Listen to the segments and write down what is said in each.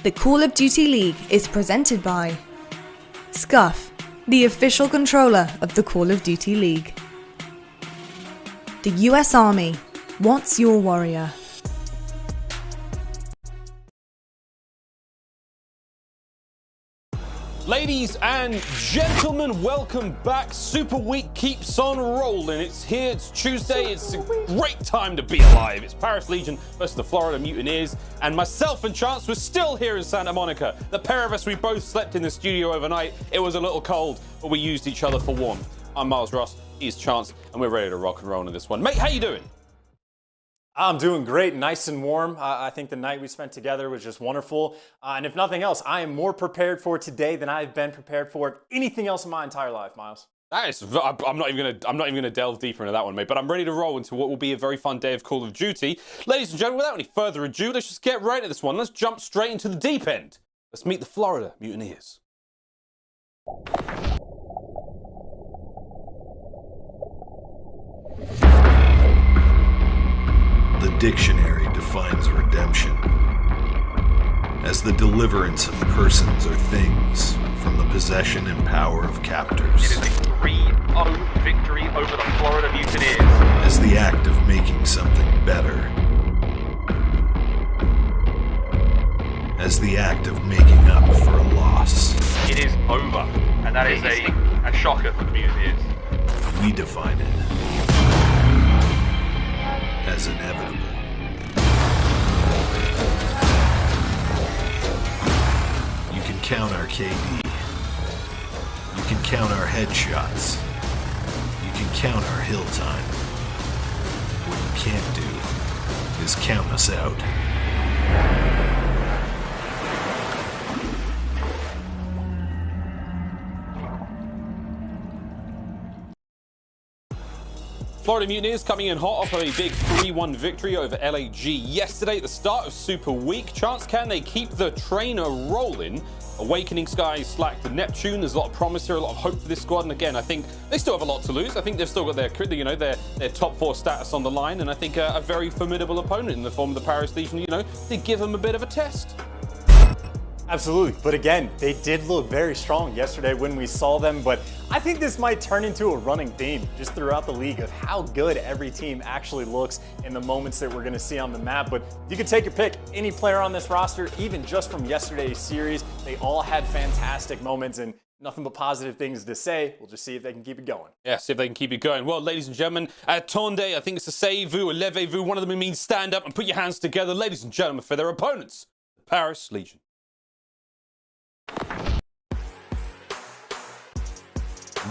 The Call of Duty League is presented by Scuff, the official controller of the Call of Duty League. The US Army, what's your warrior? Ladies and gentlemen, welcome back. Super Week keeps on rolling. It's here, it's Tuesday, it's a great time to be alive. It's Paris Legion versus the Florida Mutineers, and myself and Chance were still here in Santa Monica. The pair of us, we both slept in the studio overnight. It was a little cold, but we used each other for warmth. I'm Miles Ross, he's Chance, and we're ready to rock and roll in this one. Mate, how you doing? I'm doing great, nice and warm. I think the night we spent together was just wonderful. And if nothing else, I am more prepared for today than I've been prepared for anything else in my entire life, Miles. That is, I'm not even gonna delve deeper into that one, mate. But I'm ready to roll into what will be a very fun day of Call of Duty. Ladies and gentlemen, without any further ado, let's just get right into this one. Let's jump straight into the deep end. Let's meet the Florida Mutineers. The dictionary defines redemption as the deliverance of persons or things from the possession and power of captors. It is a 3-0 victory over the Florida Mutineers. As the act of making something better. As the act of making up for a loss. It is over, and that is a shocker for the Mutineers. We define it as inevitable. You can count our KD. You can count our headshots. You can count our hill time. What you can't do is count us out. Florida Mutineers coming in hot off of a big 3-1 victory over LAG yesterday at the start of Super Week. Chance, can they keep the trainer rolling? Awakening Skies slack to Neptune. There's a lot of promise here, a lot of hope for this squad. And again, I think they still have a lot to lose. I think they've still got their top 4 status on the line. And I think a very formidable opponent in the form of the Paris Legion, to give them a bit of a test. Absolutely, but again, they did look very strong yesterday when we saw them, but I think this might turn into a running theme just throughout the league of how good every team actually looks in the moments that we're going to see on the map. But you can take your pick, any player on this roster, even just from yesterday's series, they all had fantastic moments and nothing but positive things to say. We'll just see if they can keep it going. Yeah, see if they can keep it going. Well, ladies and gentlemen, attendez, I think it's a say-vous, a levez-vous. One of them means stand up and put your hands together, ladies and gentlemen, for their opponents, the Paris Legion.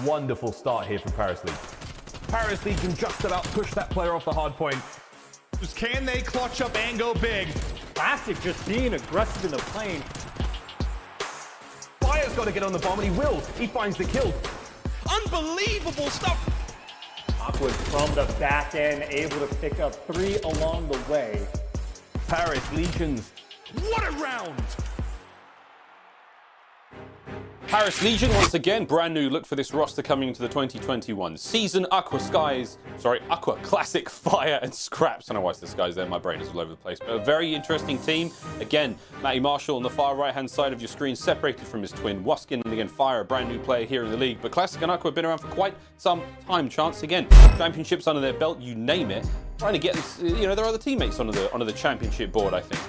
Wonderful start here for Paris Legion. Paris Legion just about pushed that player off the hard point. Just can they clutch up and go big? Classic just being aggressive in the plane. Fire's got to get on the bomb, and he will. He finds the kill. Unbelievable stuff. Aqua's from the back end, able to pick up 3 along the way. Paris Legions. What a round! Paris Legion, once again, brand new look for this roster coming into the 2021 season. Aqua Classic, Fire, and Scraps. I don't know why it's the skies there, my brain is all over the place. But a very interesting team. Again, Matty Marshall on the far right-hand side of your screen, separated from his twin, Waskin, and again, Fire, a brand new player here in the league. But Classic and Aqua have been around for quite some time. Chance, again, championships under their belt, you name it. Trying to get, their other teammates onto the championship board, I think.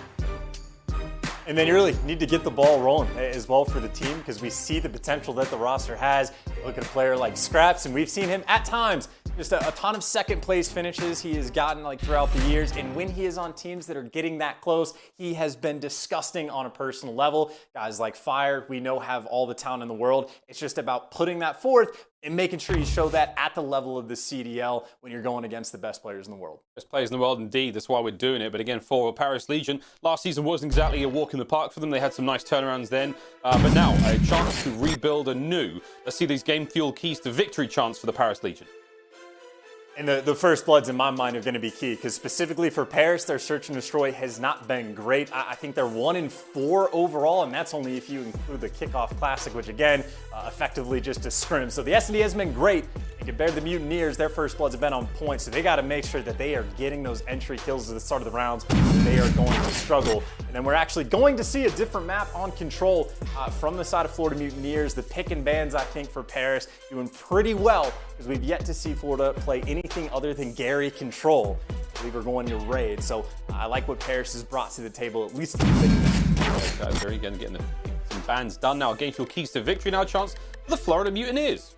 And then you really need to get the ball rolling as well for the team because we see the potential that the roster has. Look at a player like Scraps, and we've seen him at times just a ton of second place finishes he has gotten throughout the years. And when he is on teams that are getting that close, he has been disgusting on a personal level. Guys like Fire, we know have all the talent in the world. It's just about putting that forth and making sure you show that at the level of the CDL when you're going against the best players in the world. Best players in the world, indeed. That's why we're doing it. But again, for Paris Legion, last season wasn't exactly a walk in the park for them. They had some nice turnarounds then. But now, a chance to rebuild anew. Let's see these game fuel keys to victory chance for the Paris Legion. And the first bloods in my mind are going to be key because specifically for Paris, their search and destroy has not been great. I think they're 1-4 overall, and that's only if you include the kickoff classic, which again, effectively just a scrim. So the S&D has been great Compared to the Mutineers, their first bloods have been on point, so they got to make sure that they are getting those entry kills at the start of the rounds. They are going to struggle. And then we're actually going to see a different map on control from the side of Florida Mutineers. The pick and bans, I think, for Paris doing pretty well, because we've yet to see Florida play anything other than Gary control. I believe we're going to raid, so I like what Paris has brought to the table, at least. Guys, very again getting some bans done now. Game fuel keys to victory now. Chance for the Florida Mutineers.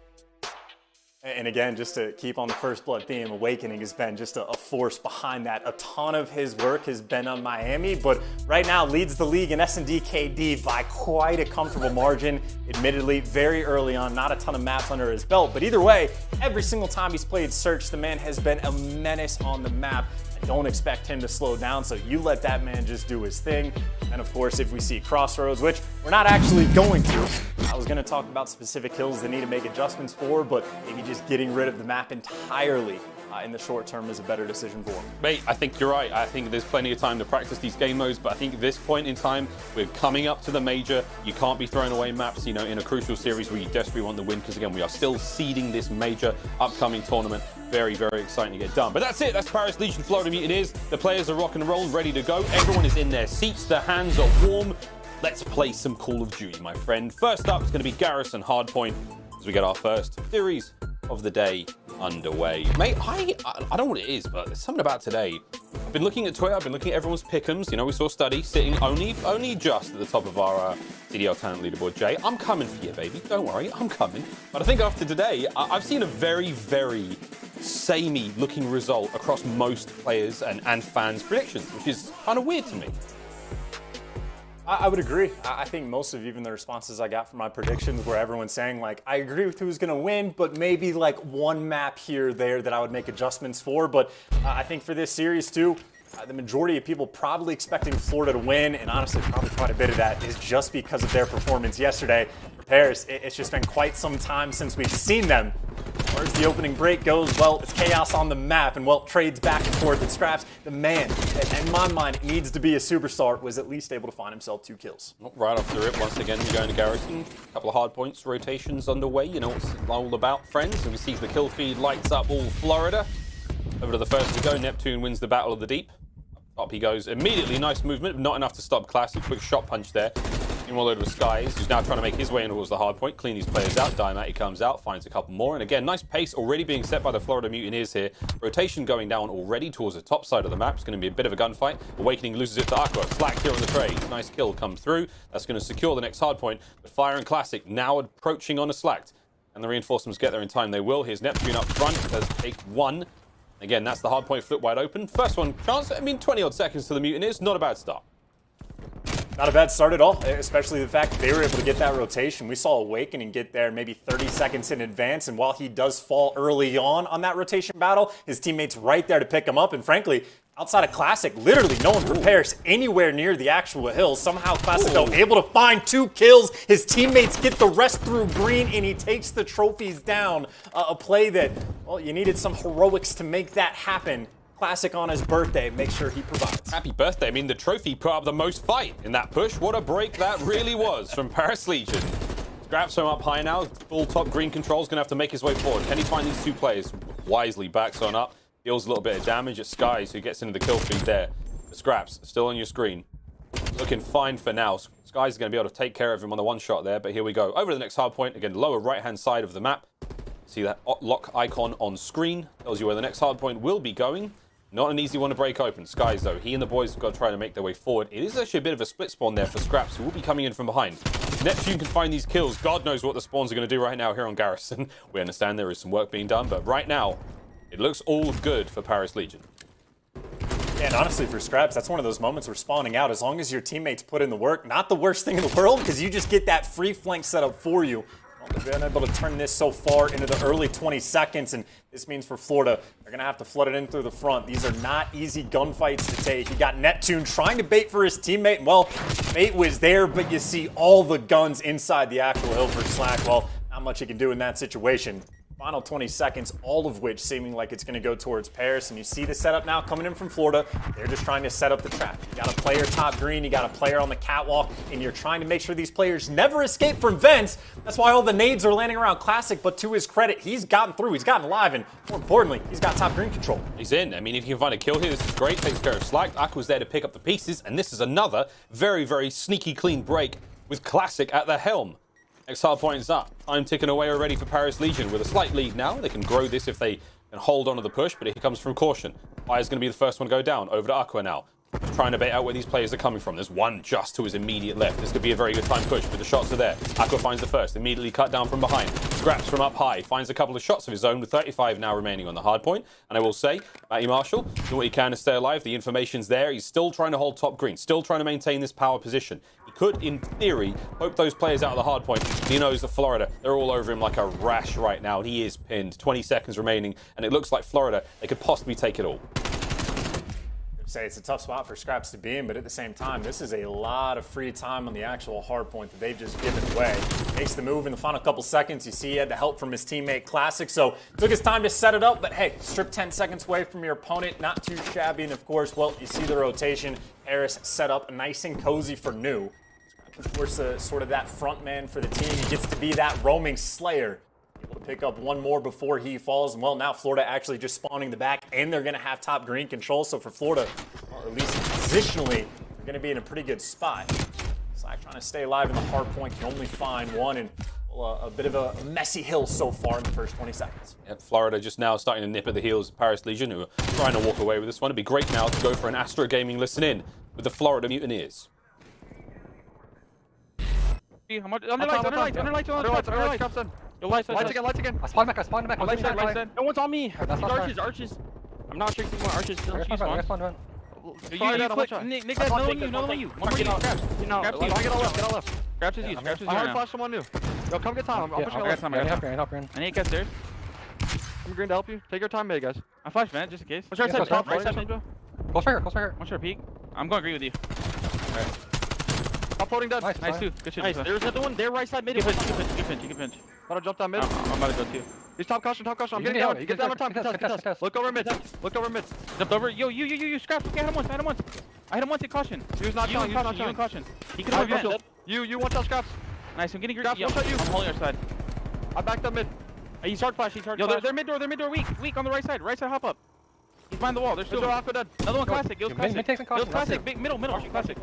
And again, just to keep on the first blood theme, Awakening has been just a force behind that. A ton of his work has been on Miami, but right now leads the league in S&D KD by quite a comfortable margin. Admittedly, very early on, not a ton of maps under his belt, but either way, every single time he's played Search, the man has been a menace on the map. Don't expect him to slow down, so you let that man just do his thing. And of course, if we see Crossroads, which we're not actually going to, I was going to talk about specific kills they need to make adjustments for, but maybe just getting rid of the map entirely in the short term is a better decision for him. Mate, I think you're right. I think there's plenty of time to practice these game modes, but I think at this point in time, we're coming up to the major. You can't be throwing away maps, you know, in a crucial series where you desperately want the win, because again, we are still seeding this major upcoming tournament. Very, very exciting to get done. But that's it. That's Paris Legion Florida Mutineers. The players are rock and roll, ready to go. Everyone is in their seats. Their hands are warm. Let's play some Call of Duty, my friend. First up is going to be Garrison Hardpoint as we get our first series of the day underway. Mate, I don't know what it is, but there's something about today. I've been looking at Twitter. I've been looking at everyone's pick'ems. You know, we saw Study sitting only just at the top of our CDL talent leaderboard. Jay, I'm coming for you, baby. Don't worry, I'm coming. But I think after today, I've seen a very, very samey looking result across most players and fans' predictions, which is kind of weird to me. I would agree. I think most of even the responses I got from my predictions were everyone saying, like, I agree with who's going to win, but maybe like one map here or there that I would make adjustments for. But I think for this series too, the majority of people probably expecting Florida to win, and honestly probably quite a bit of that is just because of their performance yesterday. For Paris, it's just been quite some time since we've seen them. As far as the opening break goes, well, it's chaos on the map, and well, trades back and forth and scraps. The man that, in my mind, needs to be a superstar was at least able to find himself 2 kills. Right off the rip, once again, we're going to Garrison. A couple of hard points, rotations underway. You know what it's all about, friends. And we see the kill feed lights up all Florida. Over to the first we go. Neptune wins the Battle of the Deep. Up he goes immediately. Nice movement, not enough to stop Classic. Quick shot punch there. All over the skies, who's now trying to make his way in towards the hard point, clean these players out. Diamondcon comes out, finds a couple more, and again, nice pace already being set by the Florida Mutineers here. Rotation going down already towards the top side of the map. It's going to be a bit of a gunfight. Awakening loses it to Aqua. Slack here on the trade. Nice kill comes through. That's going to secure the next hard point. But Fire and Classic now approaching on a Slacked. And the reinforcements get there in time. They will. Here's Neptune up front. Does take one. Again, that's the hard point flip wide open. First one, chance. I mean, 20 odd seconds to the Mutineers. Not a bad start. Not a bad start at all, especially the fact that they were able to get that rotation. We saw Awakening get there maybe 30 seconds in advance, and while he does fall early on that rotation battle, his teammates right there to pick him up, and frankly, outside of Classic, literally no one prepares anywhere near the actual hill. Somehow Classic, though, able to find 2 kills. His teammates get the rest through green, and he takes the trophies down. A play that, well, you needed some heroics to make that happen. Classic on his birthday, make sure he provides. Happy birthday. I mean, the trophy put up the most fight in that push. What a break that really was from Paris Legion. Scraps him up high now. Full top green control's going to have to make his way forward. Can he find these 2 players? Wisely backs on up. Deals a little bit of damage at Skies, who gets into the kill feed there. The Scraps still on your screen. Looking fine for now. Skies is going to be able to take care of him on the one shot there, but here we go. Over to the next hard point. Again, lower right-hand side of the map. See that lock icon on screen. Tells you where the next hard point will be going. Not an easy one to break open. Skies, though, he and the boys have got to try to make their way forward. It is actually a bit of a split spawn there for Scraps, who will be coming in from behind. If Neptune can find these kills, God knows what the spawns are going to do right now here on Garrison. We understand there is some work being done, but right now, it looks all good for Paris Legion. Yeah, and honestly, for Scraps, that's one of those moments where spawning out, as long as your teammates put in the work, not the worst thing in the world, because you just get that free flank set up for you. They've been able to turn this so far into the early 20 seconds, and this means for Florida, they're going to have to flood it in through the front. These are not easy gunfights to take. You got Neptune trying to bait for his teammate, and well, bait was there, but you see all the guns inside the actual hill for Slack. Well, not much he can do in that situation. Final 20 seconds, all of which seeming like it's going to go towards Paris. And you see the setup now coming in from Florida. They're just trying to set up the trap. You got a player top green, you got a player on the catwalk, and you're trying to make sure these players never escape from vents. That's why all the nades are landing around Classic, but to his credit, he's gotten through, he's gotten live, and more importantly, he's got top green control. He's in. I mean, if you can find a kill here, this is great. Takes care of Slack. Aqua's there to pick up the pieces, and this is another very, very sneaky clean break with Classic at the helm. Next hard point is up. Time ticking away already for Paris Legion with a slight lead now. They can grow this if they can hold on to the push, but it comes from caution. Fire's going to be the first one to go down. Over to Aqua now. Just trying to bait out where these players are coming from. There's one just to his immediate left. This could be a very good time push, but the shots are there. Aqua finds the first, immediately cut down from behind. Scraps from up high, finds a couple of shots of his own with 35 now remaining on the hard point. And I will say, Matty Marshall, doing what he can to stay alive. The information's there. He's still trying to hold top green, still trying to maintain this power position. He could, in theory, poke those players out of the hard point. He knows that Florida, they're all over him like a rash right now. He is pinned. 20 seconds remaining, and it looks like Florida, they could possibly take it all. Say it's a tough spot for Scraps to be in, but at the same time, this is a lot of free time on the actual hard point that they've just given away. Makes the move in the final couple seconds. You see he had the help from his teammate Classic, so took his time to set it up, but hey, strip 10 seconds away from your opponent, not too shabby, and of course, well, you see the rotation. Harris set up nice and cozy for New. Of course, sort of that front man for the team. He gets to be that roaming slayer. Able to pick up one more before he falls. And well, now Florida actually just spawning the back, and they're going to have top green control. So for Florida, or at least positionally, they're going to be in a pretty good spot. Slack trying to stay alive in the hard point, can only find one, and well, a bit of a messy hill so far in the first 20 seconds. Yep, Florida just now starting to nip at the heels of Paris Legion, who are trying to walk away with this one. It'd be great now to go for an Astro Gaming listen in with the Florida Mutineers. Underlights. Yo, lights again. I spawned back. No one's on me. Arches. I'm not chasing more arches. I spawned. Nick, that's no you. One more you. Get all left. Scraps is you. I flash someone new. Yo, come get time. I'm pushing left. I need to get stairs. I'm green to help you. Take your time, guys. I flash vent just in case. What's your top right side? Close here. One shot peek. I'm going green with you. Alright. I'm floating dead. Nice too. Good shit. Nice. There's another one. They're right side mid. You can pinch. About to jump down mid. I'm about to go too. He's top caution. I'm getting down. He gets down on time. Contest. Look over mid. Jumped over. You. Scraps. I hit him once. I hit him once in caution. He was not caution. He could have been. You one shot Scraps. Nice. I'm getting green. I'm holding our side. I backed up mid. He's hard flash. Yo, they're mid door. Weak on the right side. Right side hop up. He's behind the wall. There's still Aqua dead. Another one Classic. It was Classic. Big middle. Classic.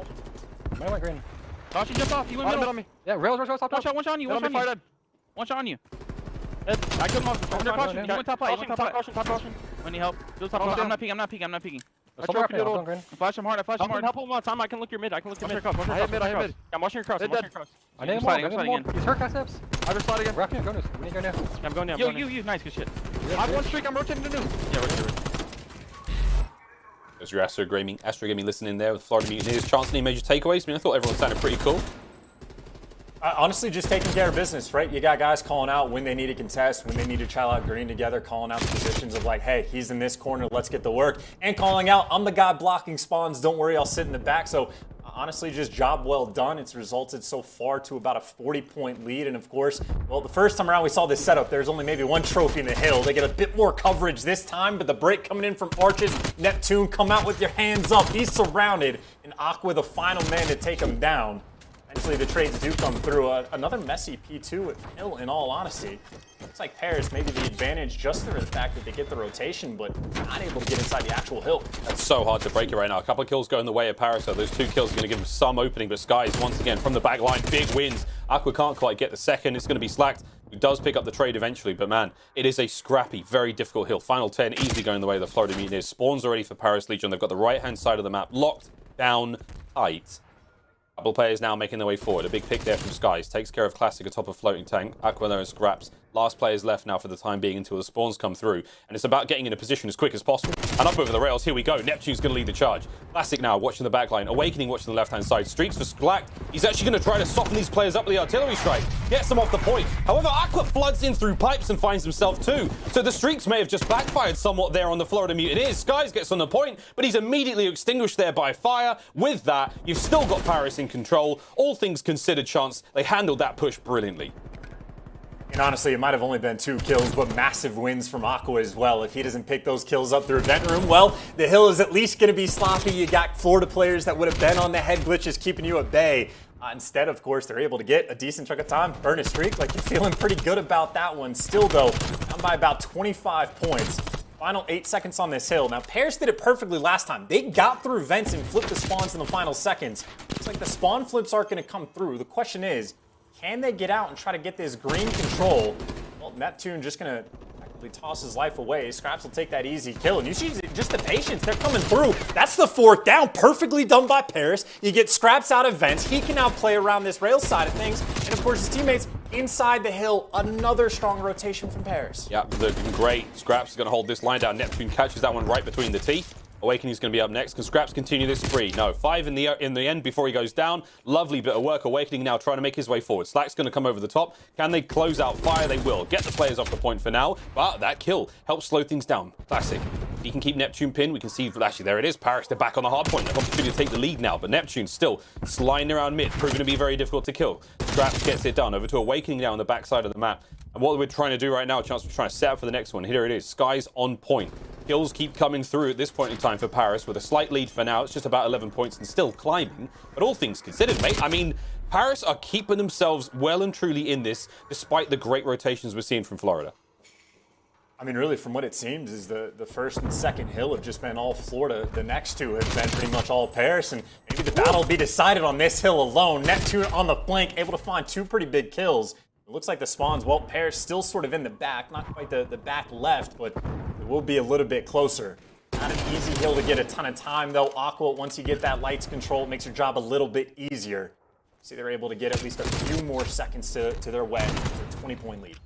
I went green. Dashy jumped off. He went middle on me. Yeah, rails, top. One shot on you. One shot on you. I killed him off. Under caution. He went top high. Top caution. When he help. I'm not peeking. I trophy doodle. Flash him hard. Help him on time. I can look your mid. I hit mid. I'm watching your cross. I need him. He's hurt, Classics. I just slide again. Røkkr, go news. We need to go now. I'm going down. Yo, you. Nice. Good shit. I have one streak. I'm rotating to new. Yeah, rotate. There's your Astro Gaming listening there with Florida Mutineers. Chance, any major takeaways? I mean, I thought everyone sounded pretty cool. Honestly, just taking care of business, right? You got guys calling out when they need to contest, when they need to child out green together, calling out the positions of like, hey, he's in this corner, let's get the work. And calling out, I'm the guy blocking spawns, don't worry, I'll sit in the back. So honestly, just job well done. It's resulted so far to about a 40-point lead. And of course, well, the first time around we saw this setup, there's only maybe one trophy in the hill. They get a bit more coverage this time, but the break coming in from Arches, Neptune, come out with your hands up. He's surrounded, and Aqua the final man to take him down. Eventually the trades do come through. Another messy P2 hill, in all honesty. Looks like Paris maybe the advantage just through the fact that they get the rotation, but not able to get inside the actual hill. That's so hard to break it right now. A couple of kills going the way of Paris, so those 2 kills are going to give them some opening, but Skies, once again, from the back line, big wins. Aqua can't quite get the second. It's going to be Slacked, who does pick up the trade eventually, but man, it is a scrappy, very difficult hill. Final 10, easily going the way of the Florida Mutineers. Spawns already for Paris Legion. They've got the right-hand side of the map locked down tight. Couple players now making their way forward. A big pick there from Skies. Takes care of Classic atop a floating tank. Aqua there and Scraps. Last players left now for the time being until the spawns come through. And it's about getting in a position as quick as possible. And up over the rails. Here we go. Neptune's going to lead the charge. Classic now watching the back line. Awakening watching the left-hand side. Streaks for Sklack. He's actually going to try to soften these players up with the artillery strike. Gets them off the point. However, Aqua floods in through pipes and finds himself too. So the streaks may have just backfired somewhat there on the Florida Mutineers. Skies gets on the point, but he's immediately extinguished there by fire. With that, you've still got Paris in control. All things considered, Chance, they handled that push brilliantly. And honestly, it might have only been 2 kills, but massive wins from Aqua as well. If he doesn't pick those kills up through event room, well, the hill is at least going to be sloppy. You got Florida players that would have been on the head glitches keeping you at bay. Instead, of course, they're able to get a decent chunk of time, burn a streak. Like, you're feeling pretty good about that one. Still, though, down by about 25 points. Final 8 seconds on this hill. Now, Paris did it perfectly last time. They got through vents and flipped the spawns in the final seconds. It's like the spawn flips aren't going to come through. The question is, can they get out and try to get this green control? Well, Neptune just going to effectively toss his life away. Scraps will take that easy kill. And you see just the patience. They're coming through. That's the 4th down. Perfectly done by Paris. You get Scraps out of vents. He can now play around this rail side of things. And, of course, his teammates inside the hill. Another strong rotation from Paris. Yeah, looking great. Scraps is going to hold this line down. Neptune catches that one right between the teeth. Awakening's going to be up next. Can Scraps continue this spree? No. 5 in the end before he goes down. Lovely bit of work. Awakening now trying to make his way forward. Slack's going to come over the top. Can they close out fire? They will. Get the players off the point for now. But that kill helps slow things down. Classic. He can keep Neptune pinned. We can see, actually, there it is. Paris, they're back on the hard point. They have opportunity to take the lead now. But Neptune still sliding around mid, proving to be very difficult to kill. Scraps gets it done. Over to Awakening now on the backside of the map. And what we're trying to do right now, chance we're trying to set up for the next one. Here it is. Sky's on point. Kills keep coming through at this point in time for Paris with a slight lead for now. It's just about 11 points and still climbing. But all things considered, mate, I mean, Paris are keeping themselves well and truly in this despite the great rotations we're seeing from Florida. I mean, really, from what it seems, is the first and second hill have just been all Florida. The next 2 have been pretty much all Paris, and maybe the battle will be decided on this hill alone. Neptune on the flank, able to find 2 pretty big kills. It looks like the spawns, well, Paris still sort of in the back, not quite the back left, but it will be a little bit closer. Not an easy hill to get a ton of time, though. Aqua, once you get that lights control, it makes your job a little bit easier. See, they're able to get at least a few more seconds to their way. It's a 20-point lead.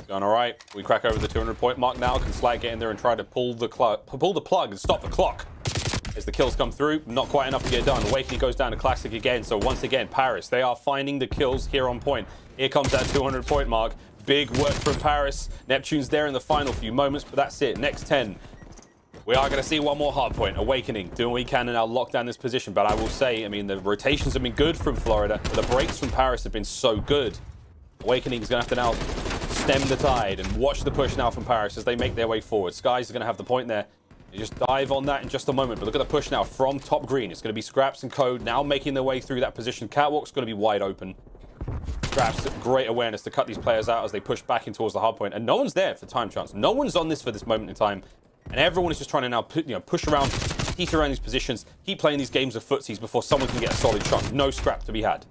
Going all right. We crack over the 200-point mark now. Can Slag get in there and try to pull the plug and stop the clock? As the kills come through, not quite enough to get done. Awakening goes down to Classic again. So once again, Paris, they are finding the kills here on point. Here comes that 200-point mark. Big work from Paris. Neptune's there in the final few moments, but that's it. Next 10. We are going to see one more hard point. Awakening doing what we can and now lock down this position. But I will say, I mean, the rotations have been good from Florida. But the breaks from Paris have been so good. Awakening is going to have to now stem the tide and watch the push now from Paris as they make their way forward. Skies are going to have the point there. They just dive on that in just a moment. But look at the push now from top green. It's going to be Scraps and Code now making their way through that position. Catwalk's going to be wide open. Scraps, great awareness to cut these players out as they push back in towards the hard point. And no one's there for time chance. No one's on this for this moment in time. And everyone is just trying to now push around, teeter around these positions, keep playing these games of footsies before someone can get a solid shot. No scrap to be had.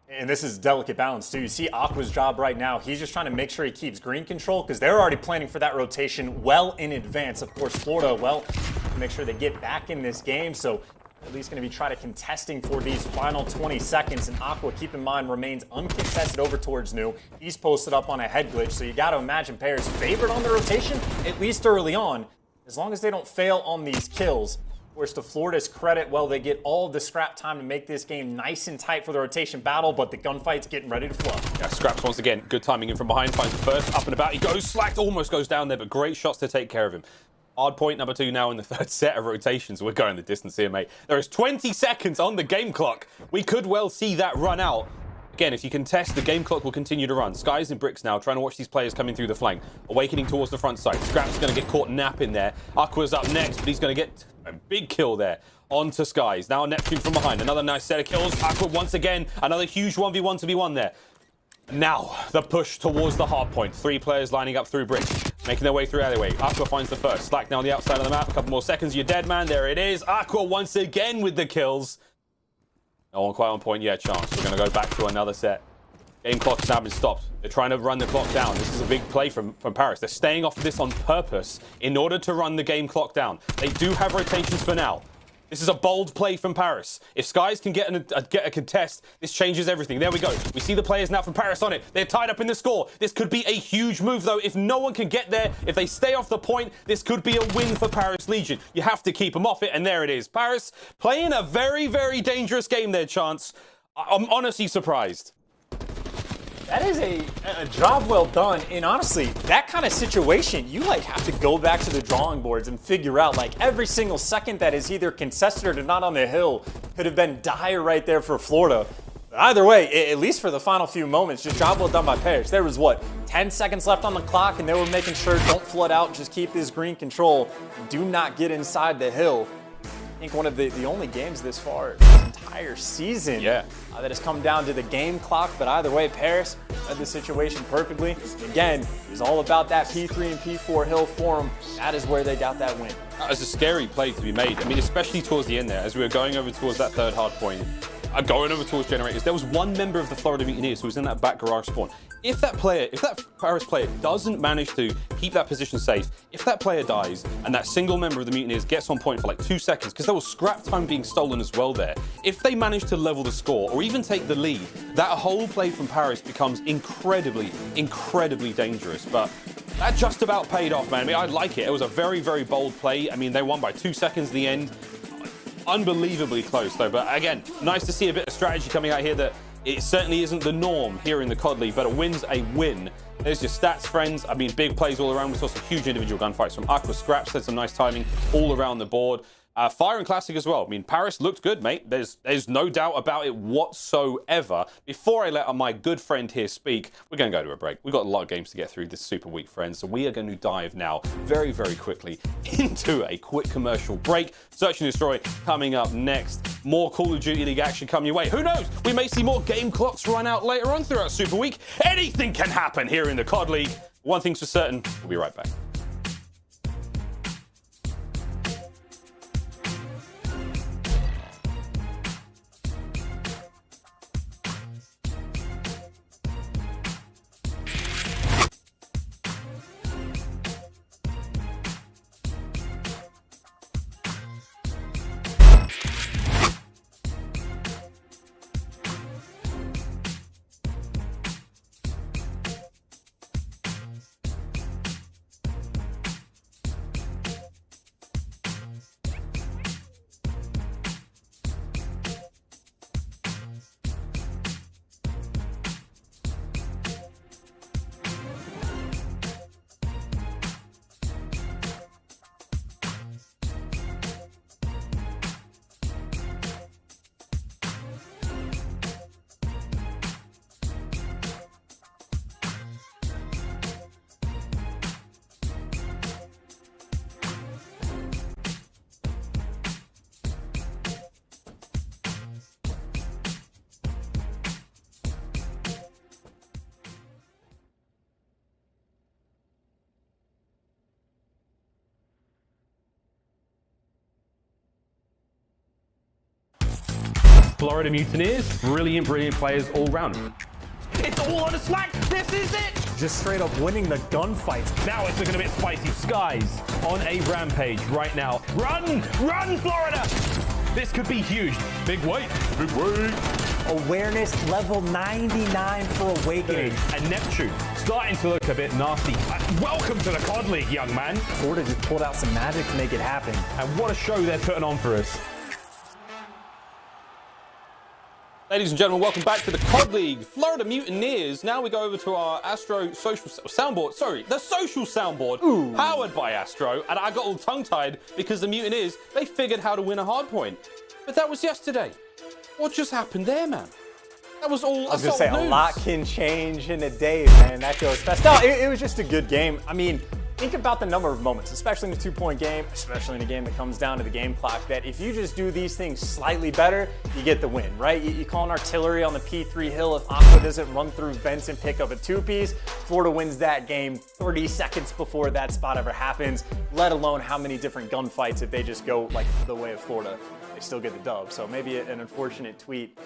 And this is delicate balance, too. You see Aqua's job right now. He's just trying to make sure he keeps green control because they're already planning for that rotation well in advance. Of course, Florida, well, make sure they get back in this game. So at least going to be trying to contesting for these final 20 seconds. And Aqua, keep in mind, remains uncontested over towards New. He's posted up on a head glitch. So you got to imagine Paris favored on the rotation, at least early on, as long as they don't fail on these kills. Of course, to Florida's credit, well, they get all of the scrap time to make this game nice and tight for the rotation battle, but the gunfight's getting ready to flow. Yeah, Scraps once again, good timing in from behind, finds the first, up and about, he goes, Slacked almost goes down there, but great shots to take care of him. Hard point number 2 now in the 3rd set of rotations. We're going the distance here, mate. There is 20 seconds on the game clock. We could well see that run out. Again, if you contest, the game clock will continue to run. Skies in bricks now, trying to watch these players coming through the flank. Awakening towards the front side. Scraps going to get caught napping there. Aqua's up next, but he's going to get a big kill there. On to Skies. Now Neptune from behind. Another nice set of kills. Aqua once again. Another huge 1v1 to be won there. Now, the push towards the hard point. 3 players lining up through bricks, making their way through alleyway. Aqua finds the first. Slack now on the outside of the map. A couple more seconds. You're dead, man. There it is. Aqua once again with the kills. No one quite on point yet, Chance. We're going to go back to another set. Game clock has now been stopped. They're trying to run the clock down. This is a big play from Paris. They're staying off of this on purpose in order to run the game clock down. They do have rotations for now. This is a bold play from Paris. If Skies can get a contest, this changes everything. There we go. We see the players now from Paris on it. They're tied up in the score. This could be a huge move, though. If no one can get there, if they stay off the point, this could be a win for Paris Legion. You have to keep them off it, and there it is. Paris playing a very, very dangerous game there, Chance. I'm honestly surprised. That is a job well done, and honestly, that kind of situation, you have to go back to the drawing boards and figure out every single second that is either contested or not on the hill could have been dire right there for Florida. Either way, at least for the final few moments, just job well done by Paris. There was, what, 10 seconds left on the clock, and they were making sure don't flood out, just keep this green control. Do not get inside the hill. I think one of the only games this far this entire season that has come down to the game clock. But either way, Paris read the situation perfectly. Again, it was all about that P3 and P4 hill for them. That is where they got that win. That was a scary play to be made. I mean, especially towards the end there, as we were going over towards that third hard point. Going over towards generators, there was one member of the Florida Mutineers who was in that back garage spawn. If that Paris player doesn't manage to keep that position safe, if that player dies and that single member of the Mutineers gets on point for like 2 seconds, because there was scrap time being stolen as well there, if they manage to level the score or even take the lead, that whole play from Paris becomes incredibly, incredibly dangerous. But that just about paid off, man. I mean, I like it. It was a very, very bold play. I mean, they won by 2 seconds in the end. Unbelievably close though, but again, nice to see a bit of strategy coming out here that it certainly isn't the norm here in the COD League, but a win's a win. There's your stats, friends. I mean, big plays all around. We saw some huge individual gunfights from Aqua. Scraps had some nice timing all around the board. Fire and Classic as well. I mean, Paris looked good, mate. There's no doubt about it whatsoever. Before I let my good friend here speak, we're going to go to a break. We've got a lot of games to get through this Super Week, friends. So we are going to dive now very, very quickly into a quick commercial break. Search and Destroy coming up next. More Call of Duty League action coming your way. Who knows? We may see more game clocks run out later on throughout Super Week. Anything can happen here in the COD League. One thing's for certain, we'll be right back. Florida Mutineers, brilliant players all round. It's all on a slack. This is it. Just straight up winning the gunfights. Now it's looking a bit spicy. Skies on a rampage right now. Run, Florida! This could be huge. Big weight. Awareness level 99 for Awakening. And Neptune starting to look a bit nasty. Welcome to the COD League, young man. Florida just pulled out some magic to make it happen. And what a show they're putting on for us. Ladies and gentlemen, welcome back to the COD League. Florida Mutineers. Now we go over to our Astro social soundboard. Sorry, the social soundboard, powered by Astro. And I got all tongue-tied because the Mutineers, they figured how to win a hard point. But that was yesterday. What just happened there, man? That was all. I was gonna say a lot can change in a day, man. That goes fast. No, it was just a good game. I mean, think about the number of moments, especially in a 2-point game, especially in a game that comes down to the game clock, that if you just do these things slightly better, you get the win, right? You call an artillery on the P3 hill. If Aqua doesn't run through vents and pick up a 2-piece, Florida wins that game 30 seconds before that spot ever happens, let alone how many different gunfights if they just go like the way of Florida. They still get the dub. So maybe an unfortunate tweet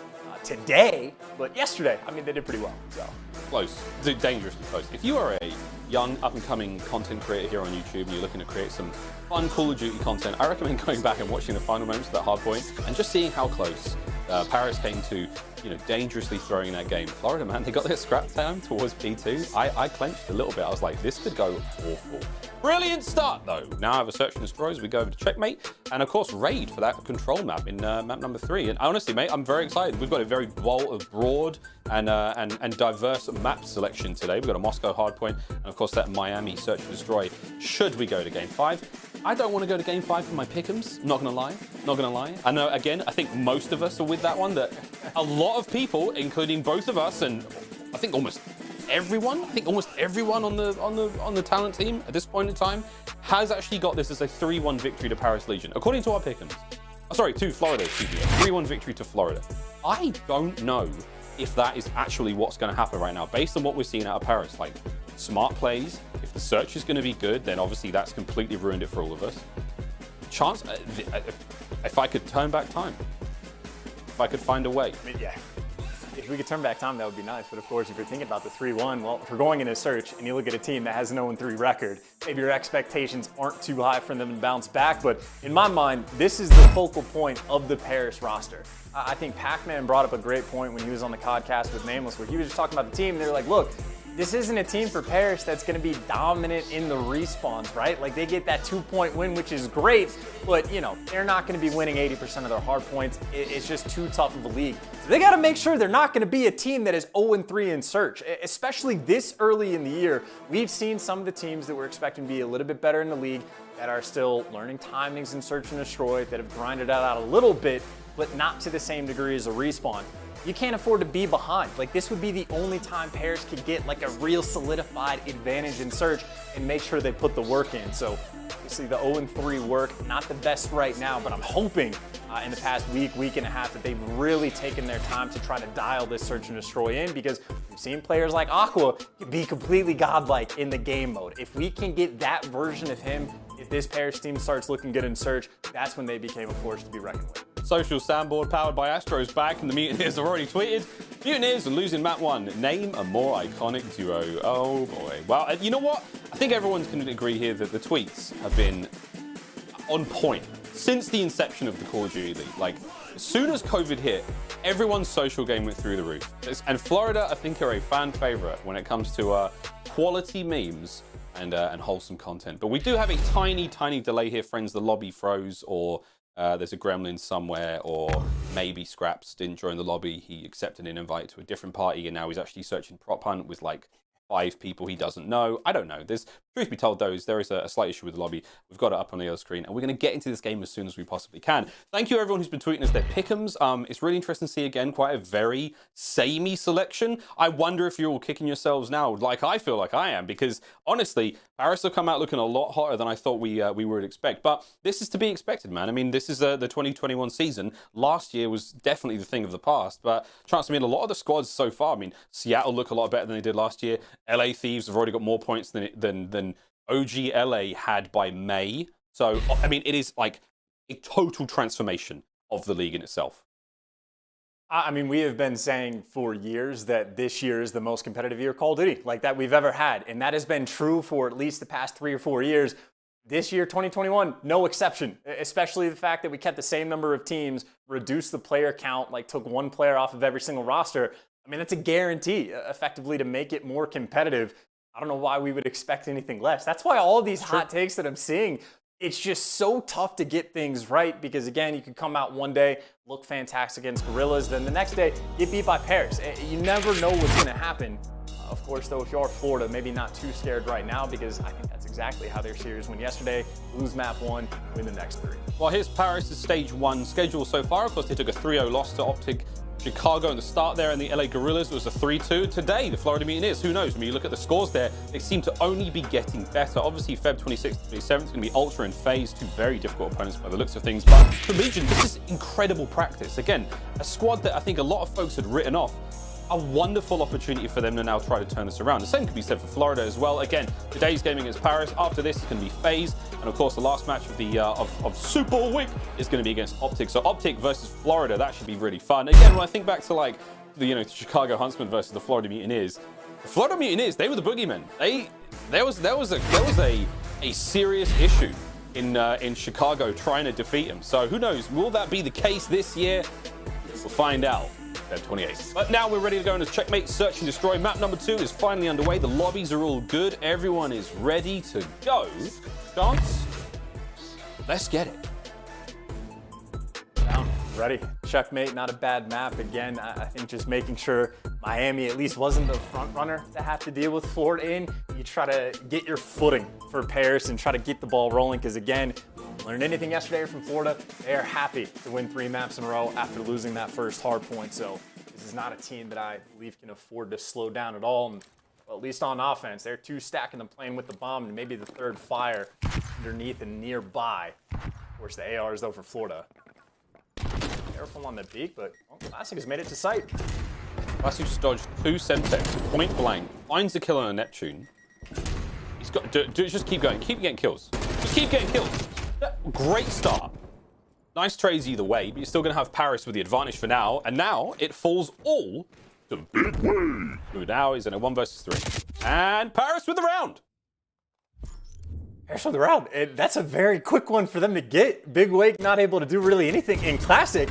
today, but yesterday, I mean, they did pretty well. So close, dangerously close. If you are a young up-and-coming content creator here on YouTube and you're looking to create some fun Call of Duty content, I recommend going back and watching the final moments of that hard point and just seeing how close Paris came to, dangerously throwing that game. Florida, man, they got their scrap time towards P2. I clenched a little bit. I was like, this could go awful. Brilliant start, though. Now I have a search and destroy as we go over to checkmate, and of course raid for that control map in map number 3. And honestly, mate, I'm very excited. We've got a very broad and diverse map selection today. We've got a Moscow hardpoint, and of course that Miami search and destroy. Should we go to game 5? I don't want to go to game 5 for my pick'ems. Not gonna lie. Not gonna lie. I know. Again, I think most of us are with that one. That a lot of people, including both of us, and I think almost everyone. I think almost everyone on the talent team at this point in time has actually got this as a 3-1 victory to Paris Legion, according to our pick'ems. Oh, sorry, to Florida. Excuse me. 3-1 victory to Florida. I don't know if that is actually what's going to happen right now, based on what we're seeing out of Paris. Like, smart plays. If the search is going to be good, then obviously that's completely ruined it for all of us. Chance, if I could turn back time, if I could find a way. I mean, yeah. If we could turn back time, that would be nice. But of course, if you're thinking about the 3-1, well, if we're going in a search and you look at a team that has an 0-3 record, maybe your expectations aren't too high for them to bounce back. But in my mind, this is the focal point of the Paris roster. I think Pac-Man brought up a great point when he was on the podcast with Nameless, where he was just talking about the team. And they were like, look, this isn't a team for Paris that's going to be dominant in the respawns, right? Like, they get that 2-point win, which is great, but, you know, they're not going to be winning 80% of their hard points. It's just too tough of a league. So they got to make sure they're not going to be a team that is 0-3 in search, especially this early in the year. We've seen some of the teams that we're expecting to be a little bit better in the league that are still learning timings in search and destroy, that have grinded that out a little bit, but not to the same degree as a respawn. You can't afford to be behind. Like, this would be the only time Paris could get like a real solidified advantage in search and make sure they put the work in. So obviously the 0-3 work, not the best right now, but I'm hoping in the past week and a half that they've really taken their time to try to dial this search and destroy in, because we've seen players like Aqua be completely godlike in the game mode. If we can get that version of him, if this Paris team starts looking good in search, that's when they became a force to be reckoned with. Social soundboard powered by Astro's back, and the Mutineers have already tweeted, Mutineers are losing map 1. Name a more iconic duo. Oh boy. Well, you know what? I think everyone's going to agree here that the tweets have been on point since the inception of the Call of Duty League. Like, as soon as COVID hit, everyone's social game went through the roof. And Florida, I think, are a fan favorite when it comes to quality memes and wholesome content. But we do have a tiny delay here, friends. The lobby froze, or there's a gremlin somewhere, or maybe Scraps didn't join the lobby. He accepted an invite to a different party, and now he's actually searching prop hunt with like 5 people he doesn't know. I don't know. There's, truth be told, there is a slight issue with the lobby. We've got it up on the other screen, and we're going to get into this game as soon as we possibly can. Thank you, everyone who's been tweeting us their pick'ems. It's really interesting to see, again, quite a very samey selection. I wonder if you're all kicking yourselves now, like I feel like I am, because honestly, Paris will come out looking a lot hotter than I thought we would expect. But this is to be expected, man. I mean, this is the 2021 season. Last year was definitely the thing of the past, but chance, I mean, a lot of the squads so far, I mean, Seattle look a lot better than they did last year. LA Thieves have already got more points than OG LA had by May. So, I mean, it is like a total transformation of the league in itself. I mean, we have been saying for years that this year is the most competitive year Call of Duty like that we've ever had. And that has been true for at least the past 3 or 4 years. This year, 2021, no exception, especially the fact that we kept the same number of teams, reduced the player count, like took 1 player off of every single roster. I mean, that's a guarantee, effectively, to make it more competitive. I don't know why we would expect anything less. That's why all of these hot takes that I'm seeing, it's just so tough to get things right, because, again, you could come out one day, look fantastic against Guerrillas, then the next day, get beat by Paris. You never know what's going to happen. Of course, though, if you are Florida, maybe not too scared right now, because I think that's exactly how their series went yesterday. Lose map 1, win the next 3. Well, here's Paris' stage 1 schedule so far. Of course, they took a 3-0 loss to OpTic Chicago in the start there, and the LA Guerrillas was a 3-2. Today, the Florida Mutineers, who knows? When you look at the scores there, they seem to only be getting better. Obviously, Feb 26th to 27th is going to be Ultra and FaZe, 2 very difficult opponents by the looks of things. But for Legion, this is incredible practice. Again, a squad that I think a lot of folks had written off. A wonderful opportunity for them to now try to turn this around. The same could be said for Florida as well. Again, today's game against Paris. After this, it's going to be FaZe, and of course, the last match of the of Super Week is going to be against OpTic. So OpTic versus Florida, that should be really fun. Again, when I think back to like the Chicago Huntsmen versus the Florida Mutineers, the Florida Mutineers, they were the boogeymen. There was a serious issue in Chicago trying to defeat them. So who knows? Will that be the case this year? We'll find out. Feb 28th. But now we're ready to go into Checkmate Search and Destroy. Map number 2 is finally underway. The lobbies are all good. Everyone is ready to go. Chance, let's get it. Down. Ready. checkmate, not a bad map. Again, I think just making sure Miami at least wasn't the front runner to have to deal with Florida in. You try to get your footing for Paris and try to get the ball rolling, because again, learned anything yesterday from Florida, they are happy to win 3 maps in a row after losing that first hard point. So this is not a team that I believe can afford to slow down at all. And, well, at least on offense, they're 2 stacking them playing with the bomb and maybe the 3rd fire underneath and nearby. Of course, the ARs though for Florida. Careful on the peak, but well, Classic has made it to sight. Classic just dodged 2 Semtex, point blank, finds the kill on a Neptune. He's got just keep going, keep getting kills. Just keep getting kills. Great start. Nice trades either way, but you're still going to have Paris with the advantage for now. And now it falls all to Big Way, who now is in a 1 versus 3. And Paris with the round. Paris with the round. That's a very quick one for them to get. Big Wake not able to do really anything in Classic.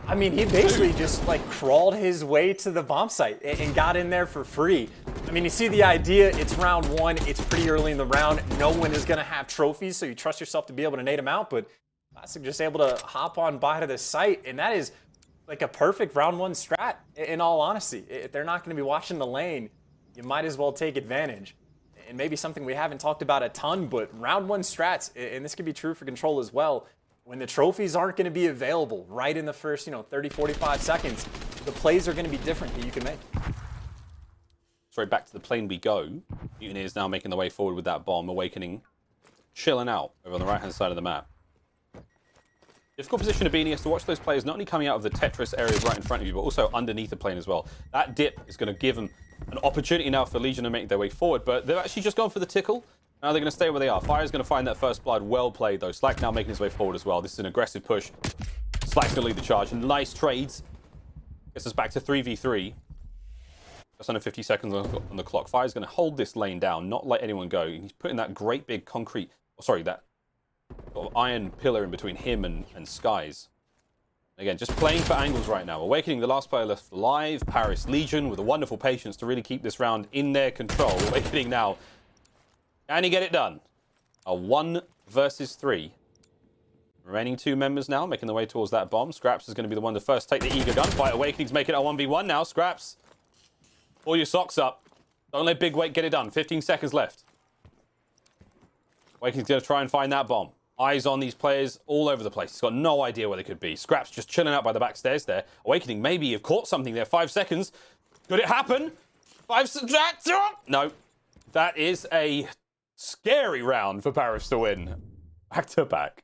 I mean, he basically just like crawled his way to the bomb site and got in there for free. I mean, you see the idea, it's round 1, it's pretty early in the round. No one is gonna have trophies, so you trust yourself to be able to nade them out, but Classic just able to hop on by to the site, and that is like a perfect round 1 strat, in all honesty. If they're not gonna be watching the lane, you might as well take advantage. And maybe something we haven't talked about a ton, but round 1 strats, and this could be true for Control as well, when the trophies aren't going to be available right in the first, 30, 45 seconds, the plays are going to be different that you can make. Straight back to the plane we go. Mutineers now making the way forward with that bomb. Awakening, chilling out over on the right-hand side of the map. Difficult position aBeZy has to watch those players not only coming out of the Tetris areas right in front of you, but also underneath the plane as well. That dip is going to give them an opportunity now for Legion to make their way forward, but they've actually just gone for the tickle. Now they're going to stay where they are. Fire's going to find that first blood. Well played, though. Slack now making his way forward as well. This is an aggressive push. Slack's going to lead the charge. And nice trades. Gets us back to 3v3. Just under 50 seconds on the clock. Fire's going to hold this lane down, not let anyone go. He's putting that great big concrete... Oh, sorry, that sort of iron pillar in between him and Skies. Again, just playing for angles right now. Awakening, the last player left alive. Paris Legion with a wonderful patience to really keep this round in their control. Awakening now. Can he get it done? A 1 versus 3. Remaining 2 members now, making their way towards that bomb. Scraps is going to be the one to first take the eager gunfight. Awakening's making it a 1v1 now. Scraps, pull your socks up. Don't let Big Wake get it done. 15 seconds left. Awakening's going to try and find that bomb. Eyes on these players all over the place. He's got no idea where they could be. Scraps just chilling out by the back stairs there. Awakening maybe have caught something there. 5 seconds. Could it happen? 5 seconds. No. That is a scary round for Paris to win. Back to back.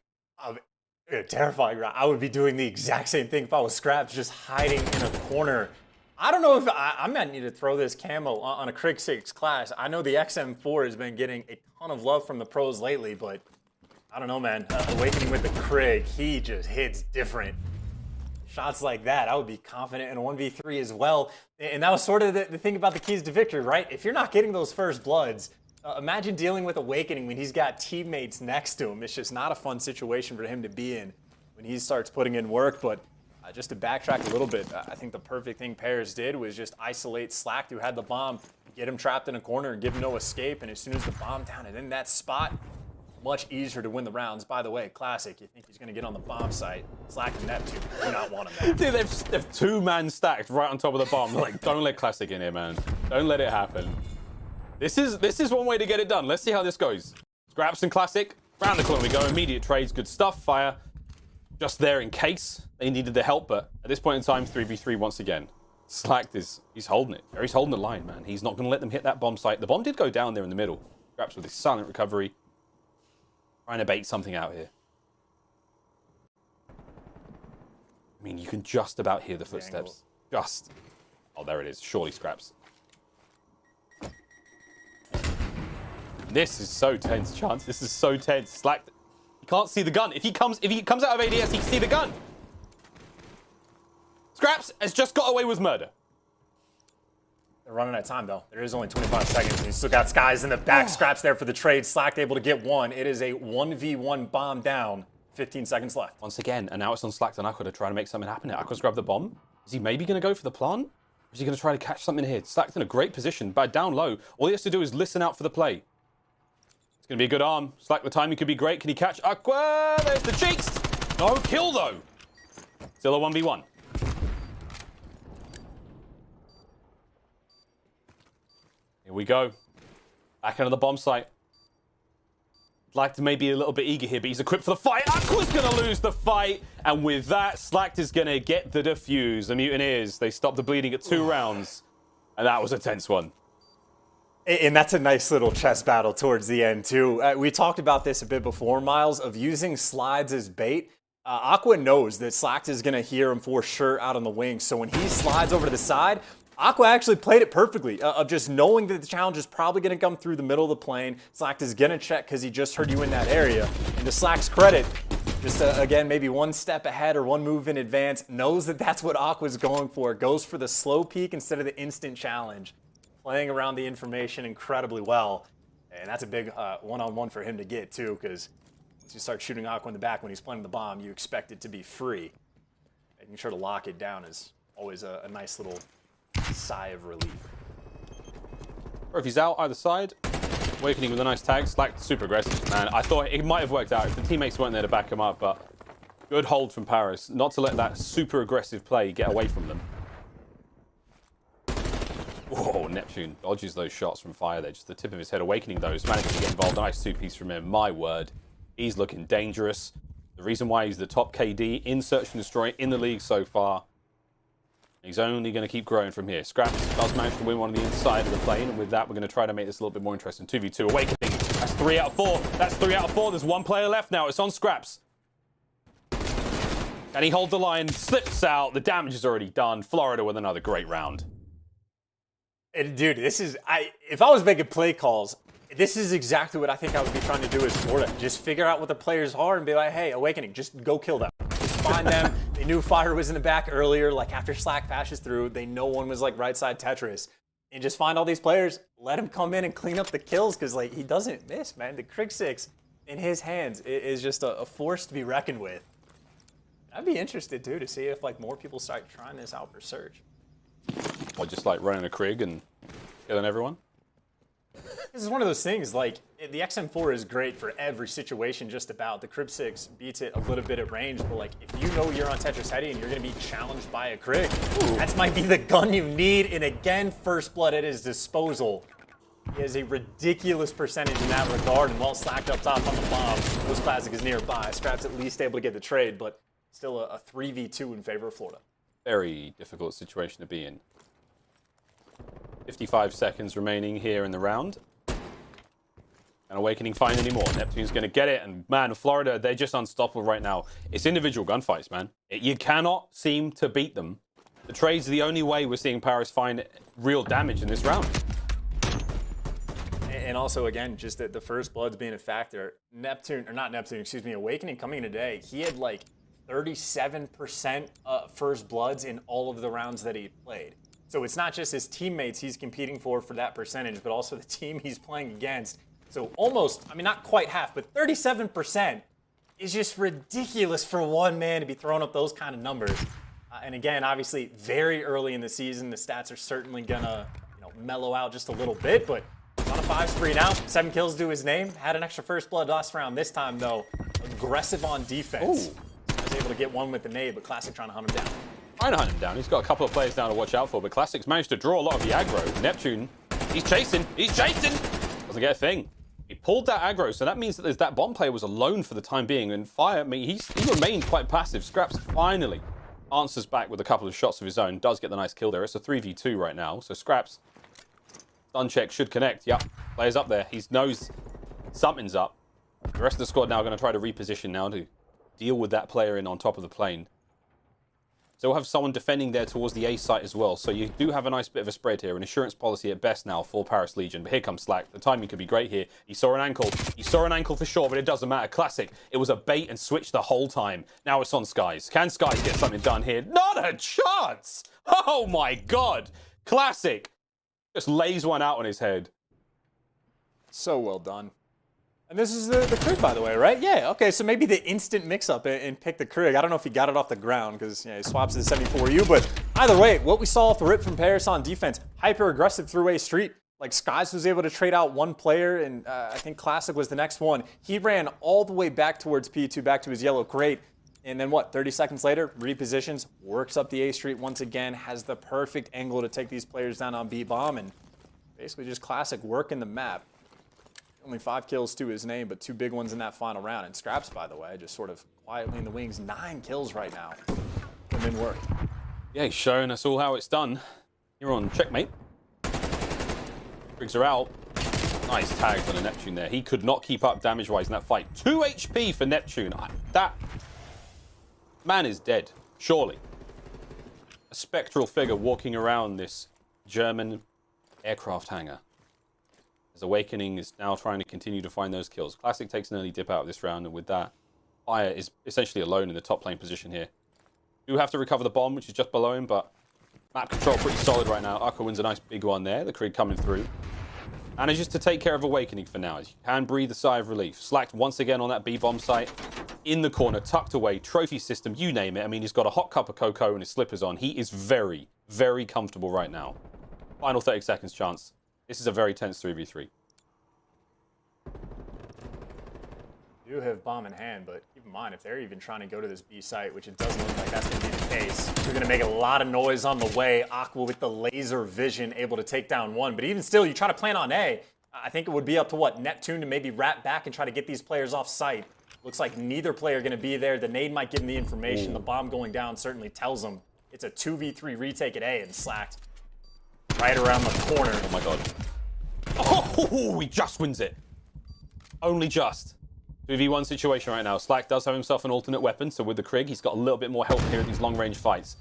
A terrifying round. I would be doing the exact same thing if I was Scraps, just hiding in a corner. I don't know if I might need to throw this camo on a Crimsix class. I know the XM4 has been getting a ton of love from the pros lately, but I don't know, man. Awakening with the Krig, he just hits different. Shots like that, I would be confident in a 1v3 as well. And that was sort of the thing about the keys to victory, right? If you're not getting those first bloods, imagine dealing with Awakening when he's got teammates next to him. It's just not a fun situation for him to be in when he starts putting in work. But just to backtrack a little bit, I think the perfect thing Paris did was just isolate Slack, who had the bomb, get him trapped in a corner and give him no escape. And as soon as the bomb down and in that spot, much easier to win the rounds. By the way, Classic, you think he's going to get on the bomb site. Slack and Neptune do not want him there. Dude, they've 2-man stacked right on top of the bomb. They're like, don't let Classic in here, man. Don't let it happen. This is one way to get it done. Let's see how this goes. Scraps and Classic. Round the corner we go. Immediate trades. Good stuff. Fire just there in case they needed the help. But at this point in time, 3v3 once again. Slack he's holding it. He's holding the line, man. He's not going to let them hit that bomb site. The bomb did go down there in the middle. Scraps with his silent recovery. Trying to bait something out here. I mean, you can just about hear the footsteps. Just. Oh, there it is. Surely Scraps. This is so tense, Chance. This is so tense. Slack, he can't see the gun. If he comes out of ADS, he can see the gun. Scraps has just got away with murder. They're running out of time, though. There is only 25 seconds. He's still got Skies in the back. Scraps there for the trade. Slack able to get one. It is a 1v1 bomb down. 15 seconds left. Once again, and now it's on Slack and Aqua to try to make something happen here. Aqua's grabbed the bomb. Is he maybe going to go for the plant? Or is he going to try to catch something here? Slack's in a great position, but down low. All he has to do is listen out for the play. It's going to be a good arm. Slack, the timing could be great. Can he catch Aqua? There's the cheeks. No kill, though. Still a 1v1. Here we go. Back into the bomb site. Like to maybe a little bit eager here, but he's equipped for the fight. Aqua's going to lose the fight. And with that, Slacked is going to get the defuse. The Mutineers, they stopped the bleeding at 2 rounds. And that was a tense one. And that's a nice little chess battle towards the end, too. We talked about this a bit before, Miles, of using slides as bait. Aqua knows that Slacked is going to hear him for sure out on the wing. So when he slides over to the side, Aqua actually played it perfectly, of just knowing that the challenge is probably going to come through the middle of the plane. Slacked is going to check because he just heard you in that area. And to Slacked's credit, just again, maybe one step ahead or one move in advance, knows that that's what Aqua's going for. Goes for the slow peek instead of the instant challenge. Playing around the information incredibly well. And that's a big one-on-one for him to get, too, because once you start shooting Aqua in the back when he's planting the bomb, you expect it to be free. Making sure to lock it down is always a nice little sigh of relief. Or if he's out either side, Awakening with a nice tag. Slacked super aggressive, man. I thought it might have worked out if the teammates weren't there to back him up, but good hold from Paris. Not to let that super aggressive play get away from them. Whoa, Neptune dodges those shots from fire there. Just the tip of his head. Awakening those, managing to get involved. Nice 2-piece from him. My word. He's looking dangerous. The reason why he's the top KD in Search and Destroy in the league so far. He's only going to keep growing from here. Scraps does manage to win one on the inside of the plane, and with that, we're going to try to make this a little bit more interesting. 2v2 Awakening. That's 3 out of 4. That's 3 out of 4. There's one player left now. It's on Scraps. And he holds the line, slips out. The damage is already done. Florida with another great round. And dude, this is, if I was making play calls, this is exactly what I think I would be trying to do as Florida. Just figure out what the players are and be like, hey, Awakening, just go kill them. Just find them. They knew fire was in the back earlier. Like after Slack passes through, they know one was like right side Tetris. And just find all these players, let him come in and clean up the kills because like he doesn't miss, man. The Crimsix in his hands is just a force to be reckoned with. I'd be interested too to see if like more people start trying this out for Surge. Or just like running a Krig and killing everyone? This is one of those things, like, the XM4 is great for every situation just about. The Crimsix beats it a little bit at range, but like, if you know you're on Tetris Heady and you're going to be challenged by a Krig, that might be the gun you need. And again, First Blood at his disposal. He has a ridiculous percentage in that regard, and while Slacked up top on the bomb, Most Classic is nearby. Scrap's at least able to get the trade, but still a 3v2 in favor of Florida. Very difficult situation to be in. 55 seconds remaining here in the round. And Awakening find any more. Neptune's going to get it. And man, Florida, they're just unstoppable right now. It's individual gunfights, man. You cannot seem to beat them. The trade's the only way we're seeing Paris find real damage in this round. And also, again, just that the First Blood's being a factor. Awakening coming in today, he had like 37% First Bloods in all of the rounds that he played. So it's not just his teammates he's competing for that percentage, but also the team he's playing against. So almost, I mean, not quite half, but 37% is just ridiculous for one man to be throwing up those kind of numbers. And again, obviously, very early in the season, the stats are certainly gonna, mellow out just a little bit, but he's on a 5 spree now, 7 kills to his name. Had an extra First Blood last round. This time, though, aggressive on defense. Ooh. Was able to get one with the nade, but Classic trying to hunt him down. Trying to hunt him down. He's got a couple of players down to watch out for, but Classic's managed to draw a lot of the aggro. Neptune, he's chasing. He's chasing. Doesn't get a thing. He pulled that aggro, so that means that that bomb player was alone for the time being. And Fire, I mean, he remained quite passive. Scraps finally answers back with a couple of shots of his own. Does get the nice kill there. It's a 3v2 right now. So Scraps, stun check should connect. Yep, player's up there. He knows something's up. The rest of the squad now going to try to reposition now to deal with that player in on top of the plane. So we'll have someone defending there towards the A site as well. So you do have a nice bit of a spread here. An insurance policy at best now for Paris Legion. But here comes Slack. The timing could be great here. He saw an ankle. He saw an ankle for sure, but it doesn't matter. Classic. It was a bait and switch the whole time. Now it's on Skies. Can Skies get something done here? Not a chance! Oh my god! Classic just lays one out on his head. So well done. And this is the Krig, by the way, right? Yeah, okay, so maybe the instant mix-up and pick the Krig. I don't know if he got it off the ground because he swaps to the 74U, but either way, what we saw off the rip from Paris on defense, hyper-aggressive through A street. Like, Skies was able to trade out one player, and I think Classic was the next one. He ran all the way back towards P2, back to his yellow crate. And then what, 30 seconds later, repositions, works up the A Street once again, has the perfect angle to take these players down on B-bomb, and basically just classic work in the map. Only 5 kills to his name, but 2 big ones in that final round. And Scraps, by the way, just sort of quietly in the wings, 9 kills right now. And then work. Yeah, he's showing us all how it's done. You're on checkmate. Briggs are out. Nice tags on a Neptune there. He could not keep up damage-wise in that fight. 2 HP for Neptune. That man is dead, surely. A spectral figure walking around this German aircraft hangar. As Awakening is now trying to continue to find those kills. Classic takes an early dip out of this round, and with that, Fire is essentially alone in the top lane position here. Do have to recover the bomb, which is just below him, but map control pretty solid right now. Aqua wins a nice big one there. The Krieg coming through. Manages to take care of Awakening for now, as you can breathe a sigh of relief. Slacked once again on that B-bomb site. In the corner, tucked away, trophy system, you name it. I mean, he's got a hot cup of cocoa and his slippers on. He is very, very comfortable right now. Final 30 seconds chance. This is a very tense 3v3. Do have bomb in hand, but keep in mind, if they're even trying to go to this B site, which it doesn't look like that's going to be the case, they're going to make a lot of noise on the way. Aqua with the laser vision able to take down one. But even still, you try to plan on A, I think it would be up to what, Neptune to maybe wrap back and try to get these players off site. Looks like neither player going to be there. The nade might give him the information. The bomb going down certainly tells him it's a 2v3 retake at A, and Slacked right around the corner. Oh my god. Oh, he just wins it. Only just. 2v1 situation right now. Slack does have himself an alternate weapon, so with the Krieg, he's got a little bit more help here at these long-range fights.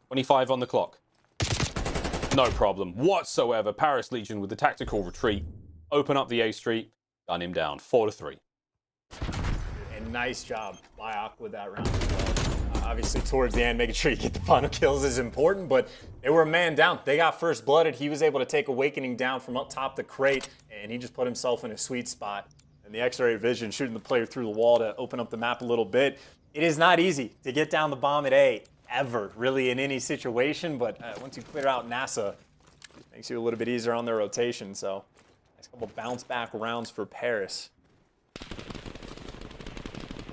25 on the clock. No problem whatsoever. Paris Legion with the tactical retreat. Open up the A Street. Gun him down. 4-3. And nice job by Aqua that round as well. Obviously, towards the end, making sure you get the final kills is important, but they were a man down. They got first blooded. He was able to take Awakening down from up top the crate, and he just put himself in a sweet spot. And the X-ray vision shooting the player through the wall to open up the map a little bit. It is not easy to get down the bomb at A, ever, really, in any situation, but once you clear out NASA, it makes you a little bit easier on their rotation. So, nice couple bounce back rounds for Paris.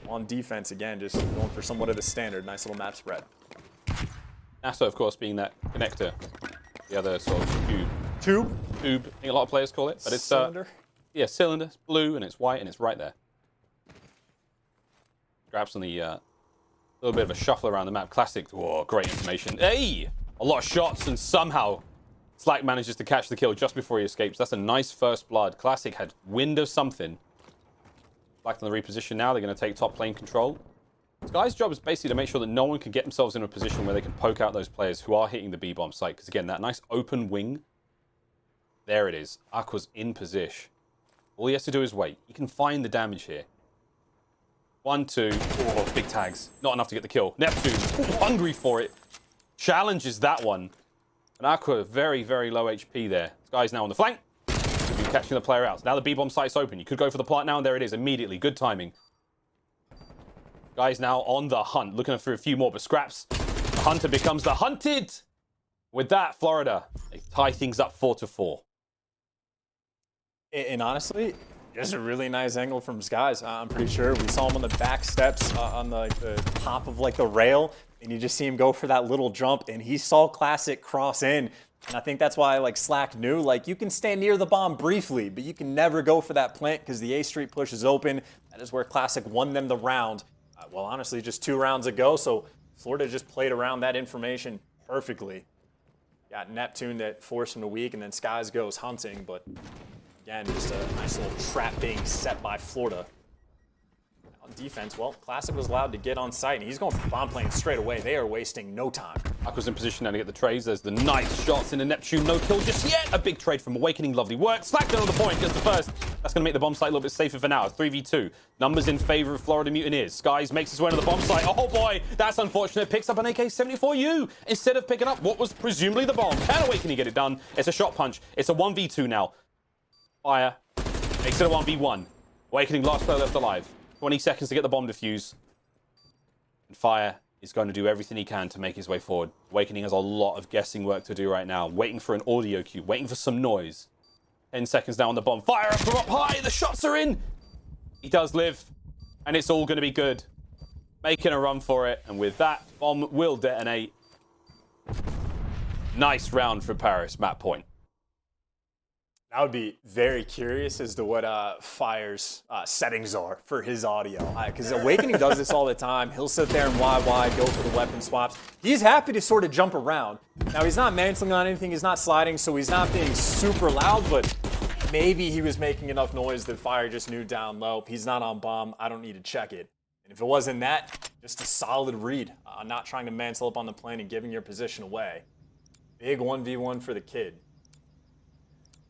On defense, again, just going for somewhat of the standard. Nice little map spread. NASA, of course, being that connector. The other sort of tube. I think a lot of players call it. But it's cylinder. Yeah, cylinder. It's blue, and it's white, and it's right there. Grabs on the little bit of a shuffle around the map. Classic. Whoa, great information. Hey! A lot of shots, and somehow Slack manages to catch the kill just before he escapes. That's a nice first blood. Classic had wind of something. Black on the reposition now. They're going to take top lane control. This guy's job is basically to make sure that no one can get themselves in a position where they can poke out those players who are hitting the B-bomb site. Because again, that nice open wing. There it is. Aqua's in position. All he has to do is wait. He can find the damage here. 1, 2. Oh, big tags. Not enough to get the kill. Neptune, hungry for it. Challenges that one. And Aqua, very, very low HP there. This guy's now on the flank. He'll be catching the player out. So now the B-bomb site's open. You could go for the plant now, and there it is immediately. Good timing. Guy's now on the hunt, looking for a few more, but Scraps. The hunter becomes the hunted. With that, Florida, they tie things up 4-4. And honestly, just a really nice angle from Skies. I'm pretty sure we saw him on the back steps on the top of the rail, and you just see him go for that little jump, and he saw Classic cross in. And I think that's why Slack knew, you can stand near the bomb briefly, but you can never go for that plant because the A Street push is open. That is where Classic won them the round. Well, honestly, just 2 rounds ago, so Florida just played around that information perfectly. Got Neptune that forced him to weak, and then Skies goes hunting, but again, just a nice little trap being set by Florida. On defense, well, Classic was allowed to get on site, and he's going for the bomb plane straight away. They are wasting no time. Aqua's in position now to get the trades. There's the nice shots in the Neptune. No kill just yet. A big trade from Awakening. Lovely work. Slack down on the point. Gets the first. That's going to make the bomb site a little bit safer for now. 3v2. Numbers in favor of Florida Mutineers. Skies makes his way to the bomb site. Oh boy, that's unfortunate. Picks up an AK-74U instead of picking up what was presumably the bomb. Can Awakening get it done? It's a shot punch. It's a 1v2 now. Fire makes it a 1v1. Awakening last player left alive. 20 seconds to get the bomb defused. And Fire is going to do everything he can to make his way forward. Awakening has a lot of guessing work to do right now. Waiting for an audio cue. Waiting for some noise. 10 seconds now on the bomb. Fire up from up high. The shots are in. He does live. And it's all going to be good. making a run for it. And with that, bomb will detonate. Nice round for Paris, map point. I would be very curious as to what Fire's settings are for his audio. Because Awakening does this all the time. He'll sit there and YY, go for the weapon swaps. He's happy to sort of jump around. Now, he's not mantling on anything. He's not sliding, so he's not being super loud, but maybe he was making enough noise that Fire just knew down low. He's not on bomb. I don't need to check it. And if it wasn't that, just a solid read. Not trying to mantle up on the plane and giving your position away. Big 1v1 for the kid.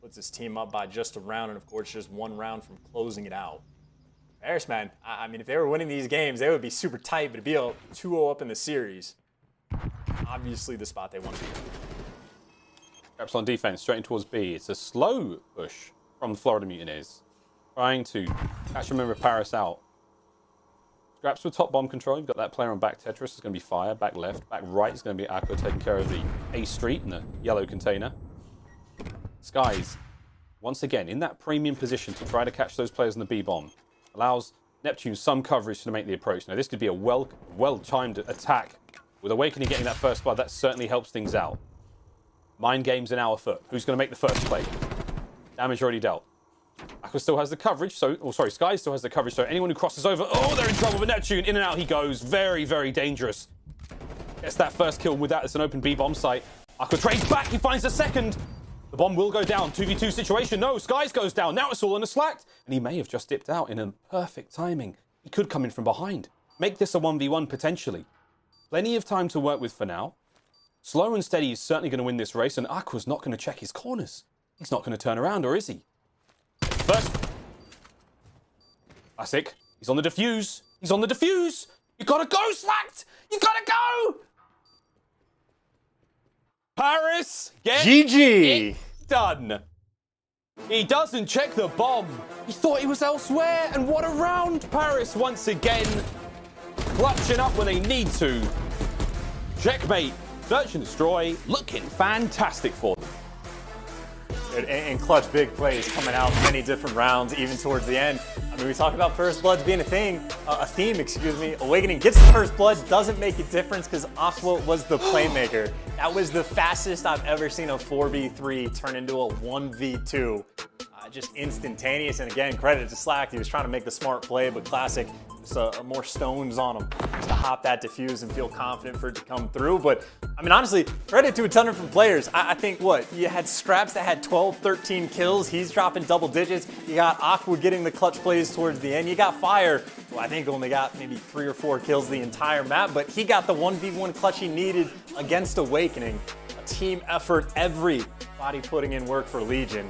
Puts his team up by just a round, and of course, just one round from closing it out. Paris, man, I mean, if they were winning these games, they would be super tight, but to be 2-0 up in the series, obviously the spot they want to be in. Scraps on defense, straight in towards B. It's a slow push from the Florida Mutineers, trying to catch a member of Paris out. Scraps with top bomb control. You've got that player on back Tetris. It's going to be Fire. Back left. Back right is going to be aBeZy taking care of the A Street and the yellow container. Skies, once again, in that premium position to try to catch those players in the B-bomb. Allows Neptune some coverage to make the approach. Now, this could be a well-timed attack. With Awakening getting that first blood, that certainly helps things out. Mind games in our foot. Who's going to make the first play? Damage already dealt. aBeZy still has the coverage, Skies still has the coverage, so anyone who crosses over, oh, they're in trouble with Neptune. In and out he goes. Very, very dangerous. Gets that first kill with that. It's an open B-bomb site. aBeZy trades back. He finds the second. The bomb will go down. 2v2 situation. No, Skies goes down. Now it's all on a slack. And he may have just dipped out in a perfect timing. He could come in from behind. Make this a 1v1 potentially. Plenty of time to work with for now. Slow and steady is certainly going to win this race, and aBeZy's not going to check his corners. He's not going to turn around, or is he? First. Classic. He's on the defuse. He's on the defuse. You gotta go, Slacked! You gotta go! Paris, get GG! it done. He doesn't check the bomb. He thought he was elsewhere, and what a round. Paris once again clutching up when they need to. Checkmate. Search and destroy. Looking fantastic for them. And clutch big plays coming out many different rounds, even towards the end. I mean, we talk about first bloods being a theme. Awakening gets the first blood, doesn't make a difference because aBeZy was the playmaker. That was the fastest I've ever seen a 4v3 turn into a 1v2. Just instantaneous. And again, credit to Slack. He was trying to make the smart play, but Classic, just more stones on him to hop that defuse and feel confident for it to come through. But I mean, honestly, credit to a ton of different players. I think you had Scraps that had 12, 13 kills. He's dropping double digits. You got aBeZy getting the clutch plays towards the end. You got Fire, who I think only got maybe 3 or 4 kills the entire map, but he got the 1v1 clutch he needed against Awakening. A team effort, everybody putting in work for Legion.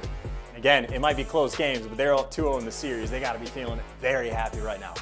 Again, it might be close games, but they're up 2-0 in the series. They got to be feeling very happy right now.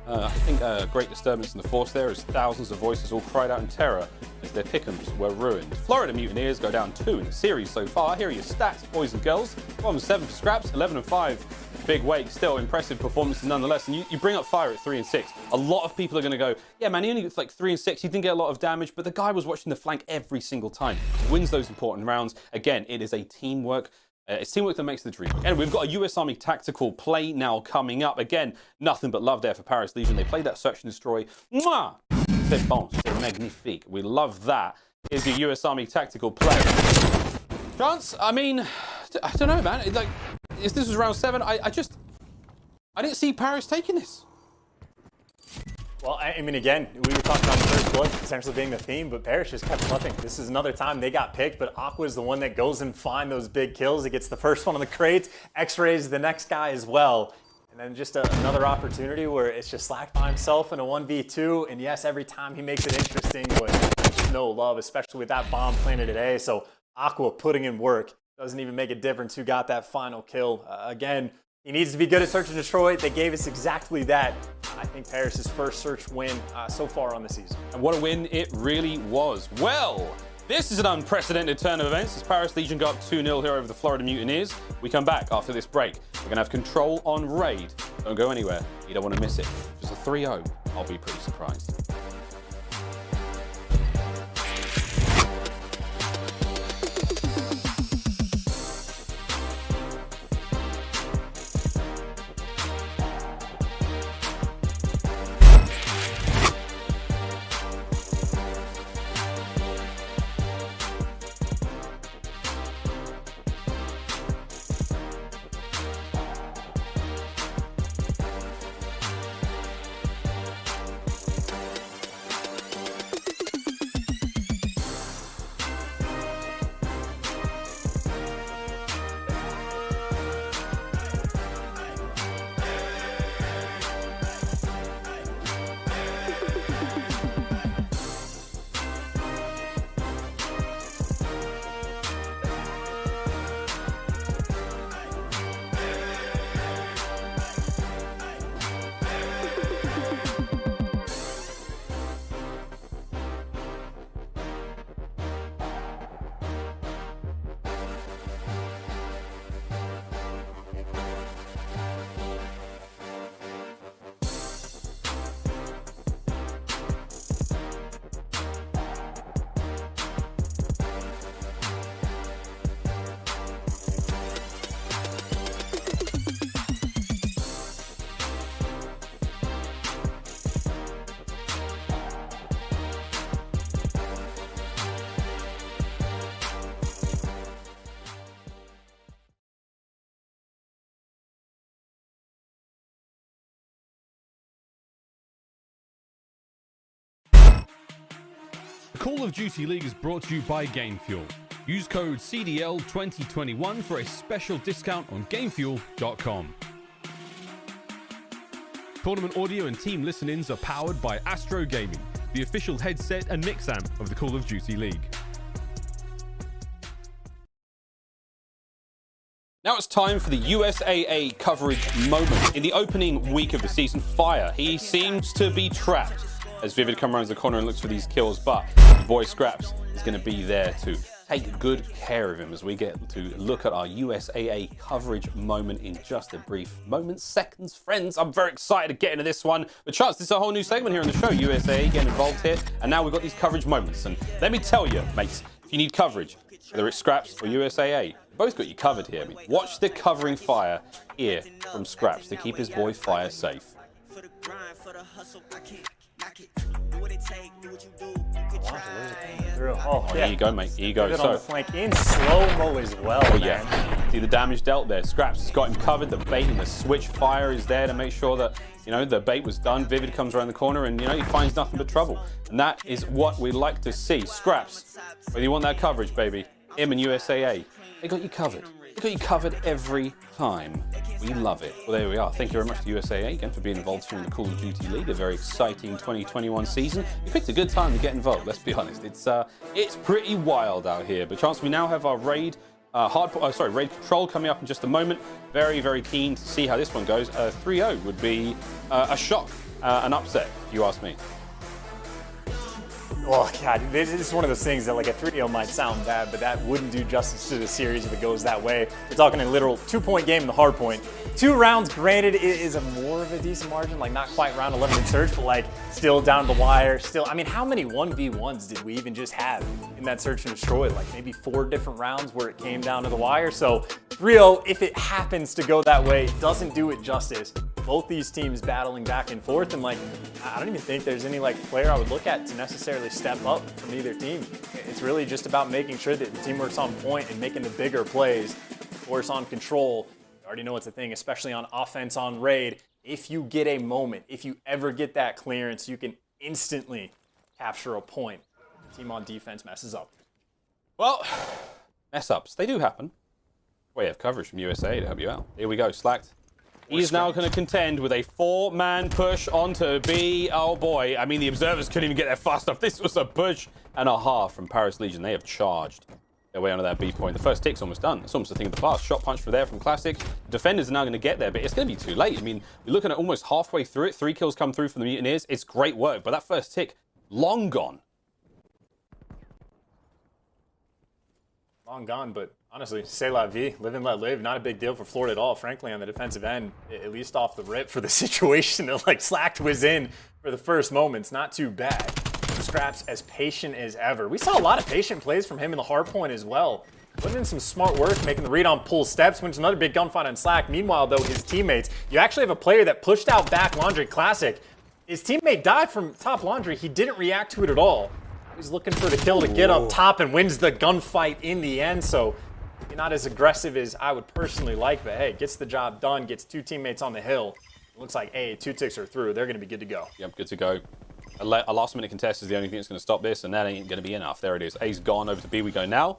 I think a great disturbance in the force there as thousands of voices all cried out in terror as their pick'ems were ruined. Florida Mutineers go down 2 in the series so far. Here are your stats, boys and girls. 1-7 for Scraps, 11-5. Big Wake, still impressive performances nonetheless. And you bring up Fire at 3-6. A lot of people are going to go, yeah, man, he only gets like 3-6. He didn't get a lot of damage, but the guy was watching the flank every single time. Wins those important rounds. Again, it is a teamwork. It's teamwork that makes the dream. And we've got a US Army tactical play now coming up. Again, nothing but love there for Paris Legion. They played that Search and Destroy. Mwah! C'est bon, c'est magnifique. We love that. Here's your US Army tactical play. Chance, I mean, I don't know, man. Like, if this was round 7, I didn't see Paris taking this. Well, I mean, again, we were talking about the first blood potentially being the theme, but Paris just kept nothing. This is another time they got picked, but aBeZy is the one that goes and finds those big kills. He gets the first one on the crates, X-rays the next guy as well. And then just another opportunity where it's just Slack by himself in a 1v2. And yes, every time he makes it interesting, but just no love, especially with that bomb planted today. So aBeZy putting in work. Doesn't even make a difference who got that final kill. Again, he needs to be good at Search and Destroy. They gave us exactly that. I think Paris' first search win so far on the season. And what a win it really was. Well, this is an unprecedented turn of events as Paris Legion go up 2-0 here over the Florida Mutineers. We come back after this break. We're going to have control on Raid. Don't go anywhere. You don't want to miss it. If it's a 3-0, I'll be pretty surprised. Call of Duty League is brought to you by GameFuel. Use code CDL2021 for a special discount on GameFuel.com. Tournament audio and team listen-ins are powered by Astro Gaming, the official headset and mix amp of the Call of Duty League. Now it's time for the USAA coverage moment. In the opening week of the season, Fire, he seems to be trapped as Vivid comes around the corner and looks for these kills, but the boy Scraps is going to be there to take good care of him as we get to look at our USAA coverage moment in just a brief moment. Seconds, friends, I'm very excited to get into this one. But Shots, this is a whole new segment here on the show. USAA getting involved here, and now we've got these coverage moments. And let me tell you, mates, if you need coverage, whether it's Scraps or USAA, both got you covered here. I mean, watch the covering Fire here from Scraps to keep his boy Fire safe. Oh, Here you go, mate. Here you go. So on the flank in slow-mo as well. Oh, yeah. See the damage dealt there. Scraps has got him covered. The bait and the switch Fire is there to make sure that, you know, the bait was done. Vivid comes around the corner and, you know, he finds nothing but trouble. And that is what we like to see. Scraps, whether you want that coverage, baby, him and USAA, they got you covered. They got you covered every time. We love it. Well, there we are. Thank you very much to USAA again for being involved here in the Call of Duty League, a very exciting 2021 season. You picked a good time to get involved, let's be honest. It's pretty wild out here. But Chance, we now have our raid raid control coming up in just a moment. Very, very keen to see how this one goes. 3-0 would be a shock, an upset, if you ask me. Oh, God, this is one of those things that, like, a 3-0 might sound bad, but that wouldn't do justice to the series if it goes that way. We're talking a literal 2-point game in the hard point. 2 rounds, granted, it is a more of a decent margin, like, not quite round 11 in search, but, like, still down the wire. Still, I mean, how many 1v1s did we even just have in that search and destroy? Like, maybe 4 different rounds where it came down to the wire. So 3-0, if it happens to go that way, doesn't do it justice. Both these teams battling back and forth, and, like, I don't even think there's any, like, player I would look at to necessarily step up from either team. It's really just about making sure that the team works on point and making the bigger plays. Of course, on control, you already know it's a thing, especially on offense on raid. If you get a moment, if you ever get that clearance, you can instantly capture a point. The team on defense messes up. Well, mess ups, they do happen. We have coverage from USA to help you out. Here we go, Slacked. He's now going to contend with a 4-man push onto B. Oh boy, I mean, the observers couldn't even get there fast enough. This was a push and a half from Paris Legion. They have charged their way onto that B point. The first tick's almost done. It's almost a thing of the past. Shot punch for there from Classic. The defenders are now going to get there, but it's going to be too late. I mean, we're looking at almost halfway through it. 3 kills come through from the Mutineers. It's great work, but that first tick, long gone. Long gone, but honestly, c'est la vie, live and let live. Not a big deal for Florida at all, frankly, on the defensive end, at least off the rip for the situation that, like, Slacked was in for the first moments. Not too bad. Scraps as patient as ever. We saw a lot of patient plays from him in the hard point as well. Putting in some smart work, making the read on pull steps, wins another big gunfight on Slack. Meanwhile, though, his teammates, you actually have a player that pushed out back Laundry Classic. His teammate died from top Laundry. He didn't react to it at all. He's looking for the kill to get up top and wins the gunfight in the end. So not as aggressive as I would personally like, but hey, gets the job done, gets 2 teammates on the hill. It looks like, 2 ticks are through. They're going to be good to go. Yep, good to go. A last-minute contest is the only thing that's going to stop this, and that ain't going to be enough. There it is. A's gone. Over to B we go now.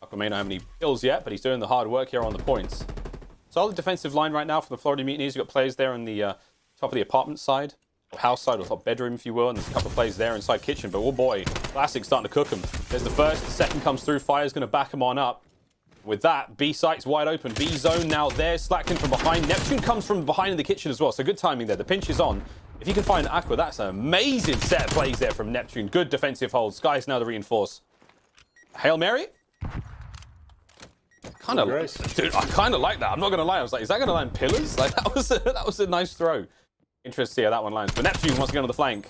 Huke may not have any kills yet, but he's doing the hard work here on the points. Solid defensive line right now from the Florida Mutineers. You've got players there on the top of the apartment side, or house side, or top bedroom, if you will, and there's a couple of players there inside kitchen, but oh boy, Classic's starting to cook them. There's the first, the second comes through, Fire's going to back him on up. With that, B site's wide open. B zone now there, slacking from behind. Neptune comes from behind in the kitchen as well, so good timing there. The pinch is on. If you can find Aqua, that's an amazing set of plays there from Neptune. Good defensive hold. Sky's now to reinforce. Hail Mary? Dude, I kind of like that. I'm not going to lie. I was like, is that going to land pillars? Like, that was a nice throw. Interesting to see how that one lands. But Neptune wants to go on the flank.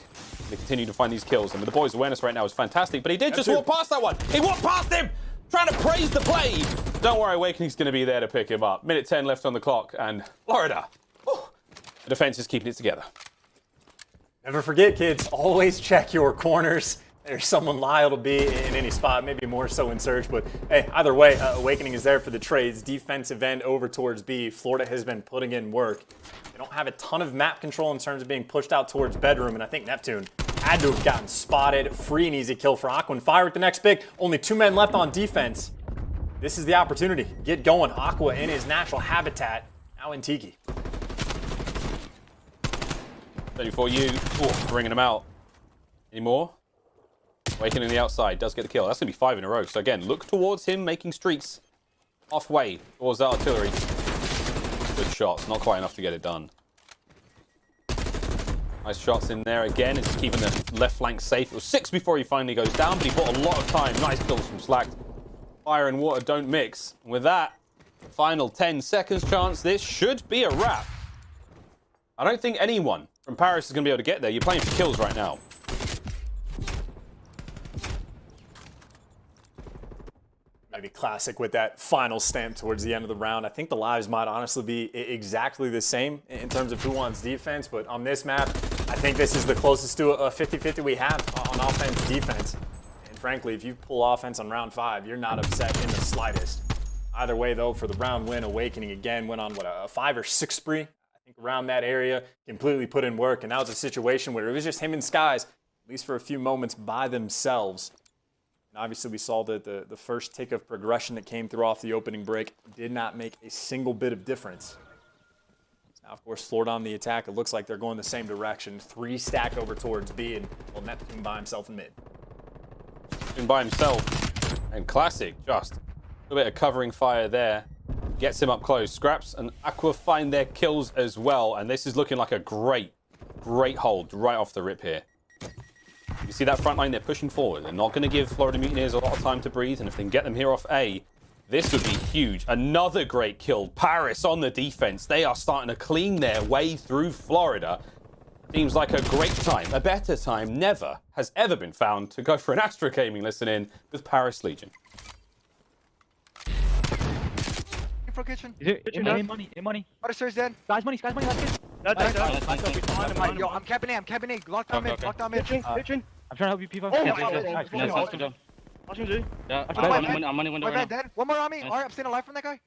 They continue to find these kills. And with the boys' awareness right now is fantastic. But he did just walk past that one. He walked past him! Trying to praise the play. Don't worry, Awakening's going to be there to pick him up. Minute 10 left on the clock, and Florida, the defense is keeping it together. Never forget, kids, always check your corners. There's someone liable to be in any spot, maybe more so in search, but hey, either way, Awakening is there for the trades. Defensive end over towards B. Florida has been putting in work. They don't have a ton of map control in terms of being pushed out towards bedroom, and I think Neptune had to have gotten spotted. Free and easy kill for Aqua. And Fire with the next pick. Only 2 men left on defense. This is the opportunity. Get going. Aqua in his natural habitat. Now in Tiki. Ready for you. Oh, bringing him out. Any more? Waking in the outside. Does get the kill. That's going to be 5 in a row. So again, look towards him, making streaks halfway towards that artillery. Good shots. Not quite enough to get it done. Nice shots in there again. It's keeping the left flank safe. It was 6 before he finally goes down, but he bought a lot of time. Nice kills from Slacked. Fire and water don't mix. With that, final 10 seconds chance. This should be a wrap. I don't think anyone from Paris is going to be able to get there. You're playing for kills right now. Maybe classic with that final stamp towards the end of the round. I think the lives might honestly be exactly the same in terms of who wants defense, but on this map, I think this is the closest to a 50-50 we have on offense defense. And frankly, if you pull offense on round 5, you're not upset in the slightest. Either way, though, for the round win, Awakening again went on, what, a 5 or 6 spree? I think around that area, completely put in work, and that was a situation where it was just him and Skies, at least for a few moments, by themselves. And obviously, we saw that the first tick of progression that came through off the opening break did not make a single bit of difference. Now, of course, Florida on the attack. It looks like they're going the same direction. 3 stack over towards B, and well, Neptune by himself in mid. Neptune by himself. And Classic, just a little bit of covering fire there. Gets him up close. Scraps and Aqua find their kills as well. And this is looking like a great hold right off the rip here. You see that front line, they're pushing forward. They're not going to give Florida Mutineers a lot of time to breathe, and if they can get them here off A, this would be huge. Another great kill. Paris on the defense. They are starting to clean their way through Florida. Seems like a great time, a better time never has ever been found to go for an Astra Gaming listen in with Paris Legion. For kitchen. Is it money? What is there's dead? Guys, money, that's good. Yo, I'm capping A. Locked on mid. Kitchen. I'm trying to help you, P5. Yeah, I'm money window right now. Dead. One more on me. Alright, I'm staying alive from that guy.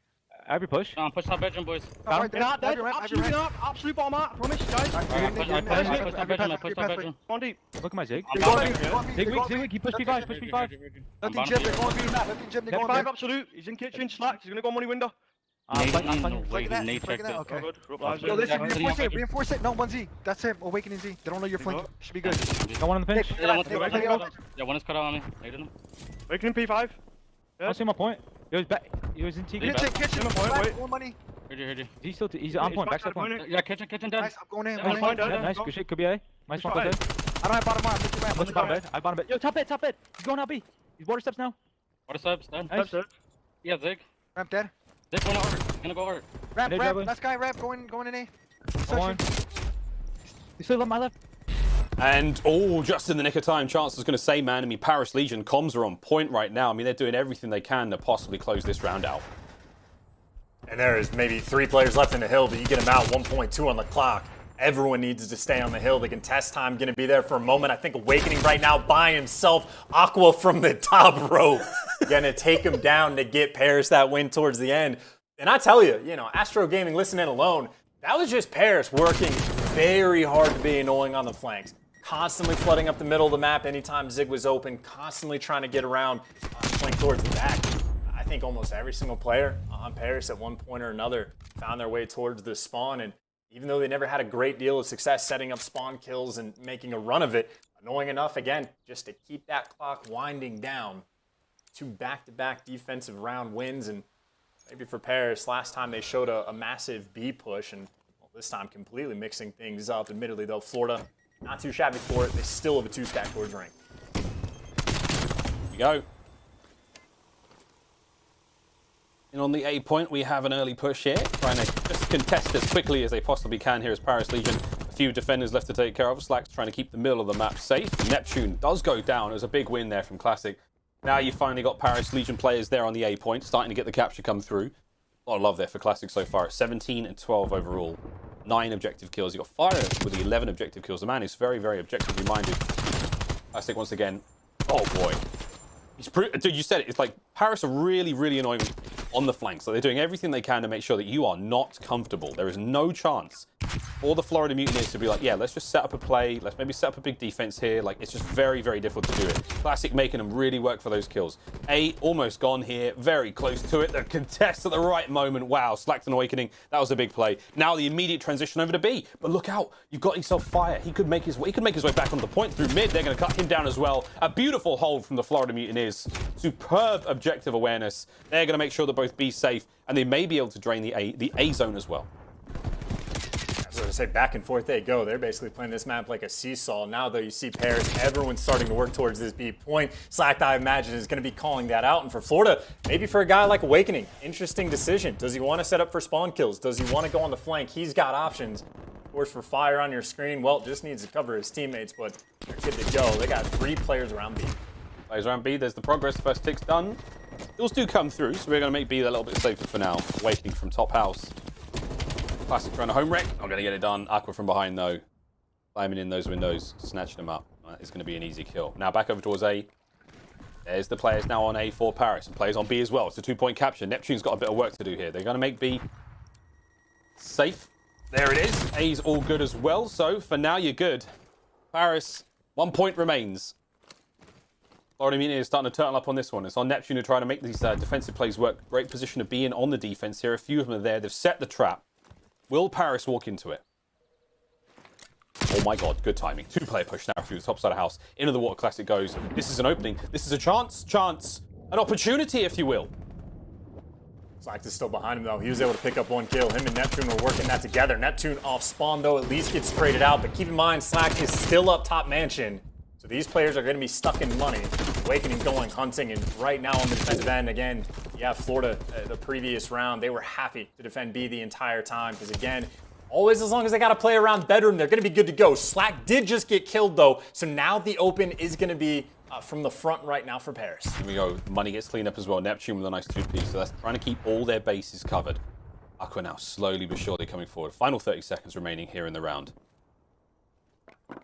Every push. Push top bedroom, boys. Absolutely not. Absolute bomb out. Promise, guys. I push top bedroom. On deep. Look at my Zig. Zig weak. He pushed P5. Nothing Jim, they're going B. Nothing Jim, they're going B. Absolute. He's in kitchen. Slack. He's gonna go money window. Okay. Yo, listen, reinforce it. No, 1Z. That's him. Awakening Z. They don't know you're flanking. Should be good. No one on the pinch. Yeah, one is cut out on me. Awakening P5. I see my point. He was in T. Kitchen. More money. Heard you. He's on point. Backside point. Yeah, kitchen dead. Nice, I'm going in. Nice. Good shit. Could be A. Nice one. I don't have bottom arm. What's the bottom bed? I bottom bed. Yo, top bed. He's going out B. He's water steps now. Water steps, dead. Nice. Yeah, Zig. Ramp dead. Zig going hard. Gonna go hard. Ramp. Last guy, ramp. Going in A. Come on. He's still on my left. And, just in the nick of time, Chance was going to say, man, I mean, Paris Legion comms are on point right now. I mean, they're doing everything they can to possibly close this round out. And there is maybe 3 players left in the hill, but you get them out 1.2 on the clock. Everyone needs to stay on the hill. The contest time going to be there for a moment. I think Awakening right now by himself. Aqua from the top rope. Going to take him down to get Paris that win towards the end. And I tell you, Astro Gaming listening alone, that was just Paris working very hard to be annoying on the flanks. Constantly flooding up the middle of the map anytime Zig was open. Constantly trying to get around, flank towards the back. I think almost every single player on Paris at one point or another found their way towards the spawn. And even though they never had a great deal of success setting up spawn kills and making a run of it, annoying enough, again, just to keep that clock winding down. 2 back-to-back defensive round wins. And maybe for Paris, last time they showed a massive B push. And this time completely mixing things up. Admittedly, though, Florida, not too shabby for it. They still have a 2-stack towards ring. Here we go. And on the A point, we have an early push here, trying to just contest as quickly as they possibly can here as Paris Legion. A few defenders left to take care of. Slack's trying to keep the middle of the map safe. Neptune does go down. It was a big win there from Classic. Now you finally got Paris Legion players there on the A point, starting to get the capture come through. A lot of love there for Classic so far. 17 and 12 overall. 9 objective kills. You got Fire with the 11 objective kills. The man is very, very objectively minded. Classic once again. Oh boy. Dude, you said it. It's like Paris are really, really annoying on the flanks. So they're doing everything they can to make sure that you are not comfortable. There is no chance for the Florida Mutineers to be like, yeah, let's just set up a play. Let's maybe set up a big defense here. Like, it's just very, very difficult to do it. Classic making them really work for those kills. A, almost gone here. Very close to it. The contest at the right moment. Wow, Slacked and Awakening. That was a big play. Now the immediate transition over to B. But look out. You've got yourself Fire. He could make his way back on the point through mid. They're going to cut him down as well. A beautiful hold from the Florida Mutineers. Superb objective awareness. They're going to make sure that both B's safe, and they may be able to drain the A zone as well. So to say, back and forth they go. They're basically playing this map like a seesaw. Now, though, you see Paris, everyone's starting to work towards this B point. Slacked, I imagine, is going to be calling that out. And for Florida, maybe for a guy like Awakening, interesting decision. Does he want to set up for spawn kills? Does he want to go on the flank? He's got options. Of course, for Fire on your screen, well, just needs to cover his teammates, but they're good to go. They got 3 players around B. Players around B, there's the progress. First tick's done. Kills do come through, so we're going to make B a little bit safer for now. Awakening from top house. Classic trying to home wreck. Not going to get it done. Aqua from behind, though. Climbing in those windows, snatching them up. That is going to be an easy kill. Now back over towards A. There's the players now on A for Paris. And players on B as well. It's a 2-point capture. Neptune's got a bit of work to do here. They're going to make B safe. There it is. A's all good as well. So for now, you're good. Paris, 1 point remains. Florida Mutineers starting to turn up on this one. It's on Neptune to try to make these defensive plays work. Great position to be in on the defense here. A few of them are there. They've set the trap. Will Paris walk into it? Oh my god, good timing. 2-player push now through the top side of house. Into the water classic goes. This is an opening. This is a chance. An opportunity, if you will. Slacked is still behind him, though. He was able to pick up 1 kill. Him and Neptune were working that together. Neptune off spawn, though, at least gets traded out. But keep in mind, Slacked is still up top mansion. So these players are going to be stuck in money. Awakening going hunting, and right now on the defensive end, again, yeah, Florida, the previous round, they were happy to defend B the entire time. Because again, always as long as they got to play around bedroom, they're going to be good to go. Slack did just get killed, though. So now the open is going to be from the front right now for Paris. Here we go. Money gets cleaned up as well. Neptune with a nice 2-piece. So that's trying to keep all their bases covered. Aqua now slowly but surely coming forward. Final 30 seconds remaining here in the round.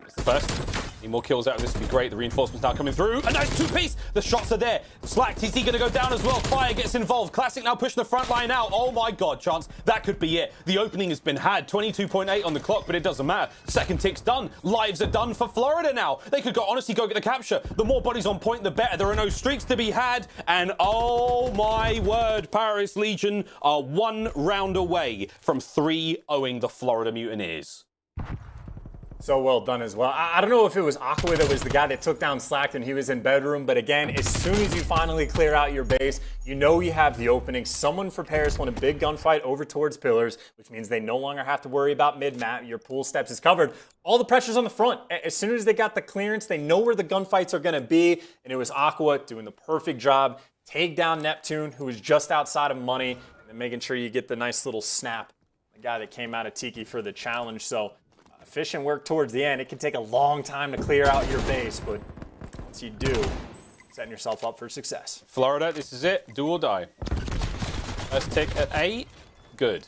It's the first. Need more kills out of this would be great. The reinforcements now coming through. A nice 2-piece. The shots are there. Slacked. Is he going to go down as well? Fire gets involved. Classic now pushing the front line out. Oh my god, Chance. That could be it. The opening has been had. 22.8 on the clock, but it doesn't matter. Second tick's done. Lives are done for Florida now. They could honestly go get the capture. The more bodies on point, the better. There are no streaks to be had. And oh my word, Paris Legion are 1 round away from 3-0ing the Florida Mutineers. So well done as well. I don't know if it was Aqua that was the guy that took down Slacked and he was in bedroom, but again, as soon as you finally clear out your base, you know you have the opening. Someone for Paris won a big gunfight over towards pillars, which means they no longer have to worry about mid-map. Your pool steps is covered. All the pressure's on the front. As soon as they got the clearance, they know where the gunfights are going to be, and it was Aqua doing the perfect job. Take down Neptune, who was just outside of money, and then making sure you get the nice little snap. The guy that came out of Tiki for the challenge, so efficient work towards the end. It can take a long time to clear out your base, but once you do, setting yourself up for success. Florida, this is it. Do or die. First tick at A. Good.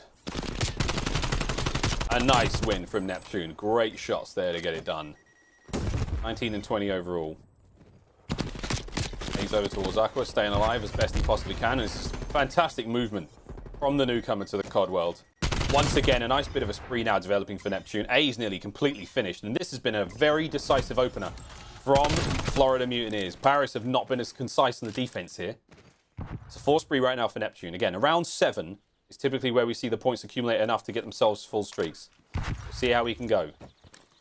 A nice win from Neptune. Great shots there to get it done. 19 and 20 overall. He's over towards Aqua, staying alive as best he possibly can. And it's fantastic movement from the newcomer to the COD world. Once again, a nice bit of a spree now developing for Neptune. A is nearly completely finished, and this has been a very decisive opener from Florida Mutineers. Paris have not been as concise in the defense here. It's a 4 spree right now for Neptune. Again, around 7 is typically where we see the points accumulate enough to get themselves full streaks. We'll see how we can go.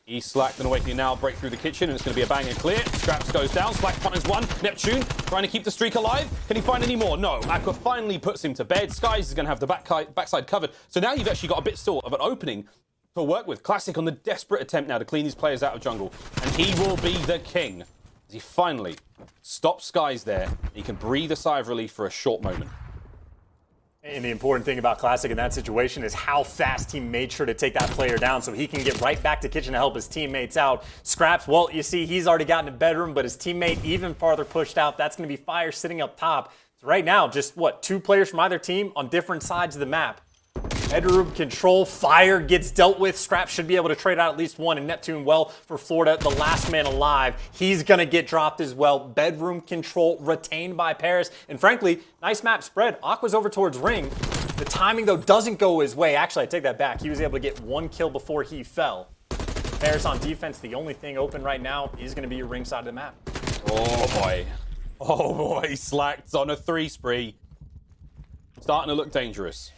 He's Slacked and Awakening now, break through the kitchen, and it's going to be a bang and clear. Scraps goes down, Slacked finds 1. Neptune trying to keep the streak alive. Can he find any more? No. Aqua finally puts him to bed. Skies is going to have the backside covered. So now you've actually got a bit still of an opening to work with. Classic on the desperate attempt now to clean these players out of jungle. And he will be the king as he finally stops Skies there. He can breathe a sigh of relief for a short moment. And the important thing about Classic in that situation is how fast he made sure to take that player down so he can get right back to kitchen to help his teammates out. Scraps, well, you see, he's already gotten to bedroom, but his teammate even farther pushed out. That's going to be Fire sitting up top. So right now, just, 2 players from either team on different sides of the map. Bedroom control, Fire gets dealt with. Scraps should be able to trade out at least 1, and Neptune, well, for Florida, the last man alive. He's going to get dropped as well. Bedroom control retained by Paris. And frankly, nice map spread. Aqua's over towards Ring. The timing, though, doesn't go his way. Actually, I take that back. He was able to get 1 kill before he fell. Paris on defense, the only thing open right now is going to be your ring side of the map. Oh, boy. Oh, boy. Slacked on a 3 spree. Starting to look dangerous.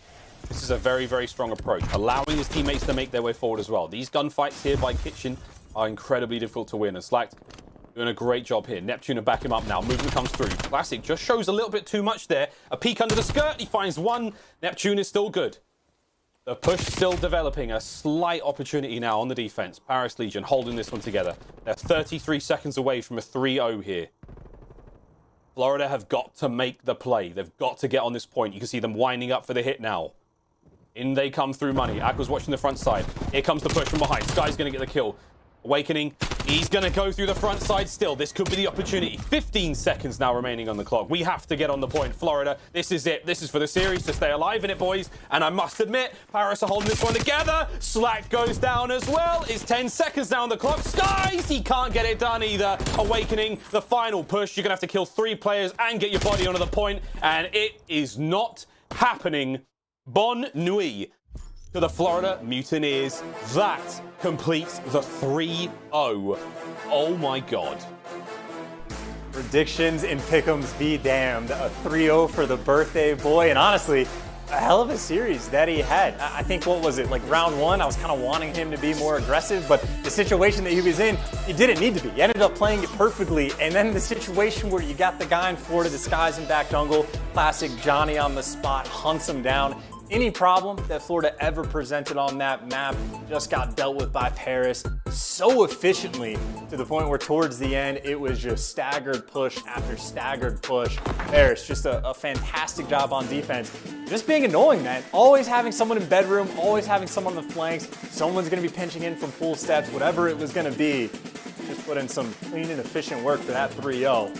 This is a very, very strong approach, allowing his teammates to make their way forward as well. These gunfights here by Kitchen are incredibly difficult to win, and Slacked doing a great job here. Neptune to back him up now. Movement comes through. Classic just shows a little bit too much there. A peek under the skirt. He finds one. Neptune is still good. The push still developing. A slight opportunity now on the defense. Paris Legion holding this one together. They're 33 seconds away from a 3-0 here. Florida have got to make the play. They've got to get on this point. You can see them winding up for the hit now. In they come through money. Aqua's watching the front side. Here comes the push from behind. Sky's going to get the kill. Awakening. He's going to go through the front side still. This could be the opportunity. 15 seconds now remaining on the clock. We have to get on the point. Florida, this is it. This is for the series to stay alive in it, boys. And I must admit, Paris are holding this one together. Slack goes down as well. It's 10 seconds now on the clock. Skies, he can't get it done either. Awakening, the final push. You're going to have to kill 3 players and get your body onto the point. And it is not happening. Bonne nuit to the Florida Mutineers. That completes the 3-0. Oh my God. Predictions and pick'ems be damned. A 3-0 for the birthday boy. And honestly, a hell of a series that he had. I think, what was it, like round 1, I was kind of wanting him to be more aggressive, but the situation that he was in, he didn't need to be. He ended up playing it perfectly. And then the situation where you got the guy in Florida, the Skies in back jungle, classic Johnny on the spot, hunts him down. Any problem that Florida ever presented on that map just got dealt with by Paris so efficiently, to the point where towards the end, it was just staggered push after staggered push. Paris, just a fantastic job on defense. Just being annoying, man. Always having someone in bedroom, always having someone on the flanks. Someone's going to be pinching in from pool steps, whatever it was going to be. Just put in some clean and efficient work for that 3-0.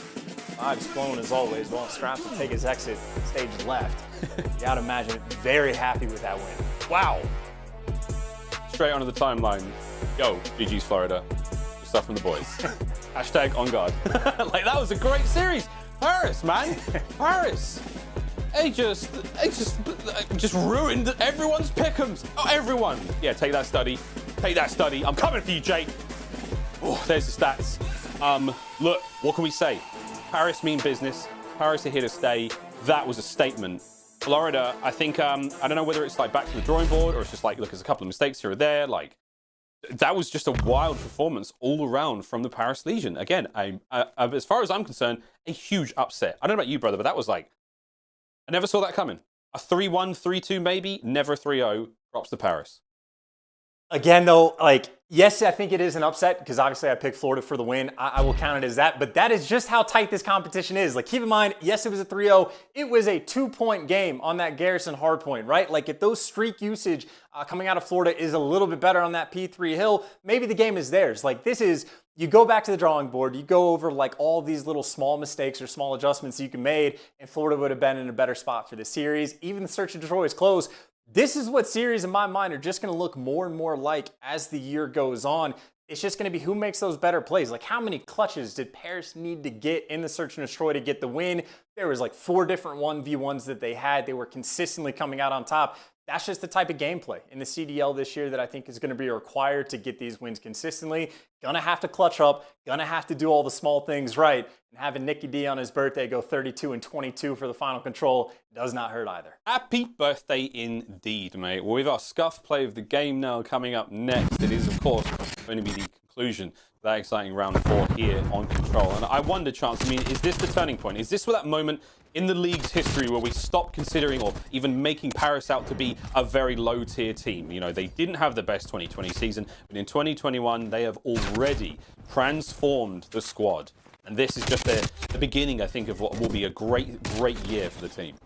Vibes flowing as always. Well, Scraps will take his exit stage left. You gotta imagine, very happy with that win. Wow. Straight onto the timeline. Yo, GG's Florida. Good stuff from the boys. Hashtag on guard. Like, that was a great series. Paris, man. Paris. They just ruined everyone's pick'ems. Oh, everyone. Yeah, take that study. Take that study. I'm coming for you, Jake. Oh, there's the stats. Look, what can we say? Paris mean business. Paris are here to stay. That was a statement. Florida, I think, I don't know whether it's like back to the drawing board or it's just like, look, there's a couple of mistakes here or there. Like, that was just a wild performance all around from the Paris Legion. Again, as far as I'm concerned, a huge upset. I don't know about you, brother, but that was like, I never saw that coming. A 3-1, 3-2 maybe, never 3-0. Props to Paris. Again, though, like, yes, I think it is an upset because obviously I picked Florida for the win. I will count it as that, but that is just how tight this competition is. Like, keep in mind, yes, it was a 3-0. It was a 2-point game on that Garrison hardpoint, right? Like, if those streak usage coming out of Florida is a little bit better on that P3 hill, maybe the game is theirs. Like, this is, you go back to the drawing board, you go over like all these little small mistakes or small adjustments you can make, and Florida would have been in a better spot for the series. Even the search and destroy is close. This is what series in my mind are just going to look more and more like as the year goes on. It's just going to be who makes those better plays. Like, how many clutches did Paris need to get in the search and destroy to get the win? There was like 4 different 1v1s that they had. They were consistently coming out on top. That's just the type of gameplay in the CDL this year that I think is going to be required to get these wins consistently. Gonna have to clutch up, gonna have to do all the small things right, and having Nicky D on his birthday go 32 and 22 for the final control does not hurt either. Happy birthday indeed, mate. Well, with our Scuff play of the game now coming up next, it is, of course, going to be the conclusion of that exciting round 4 here on Control. And I wonder, Chance, I mean, is this the turning point? Is this that moment in the league's history where we stop considering or even making Paris out to be a very low-tier team? You know, they didn't have the best 2020 season, but in 2021, they have already transformed the squad. And this is just the beginning, I think, of what will be a great year for the team.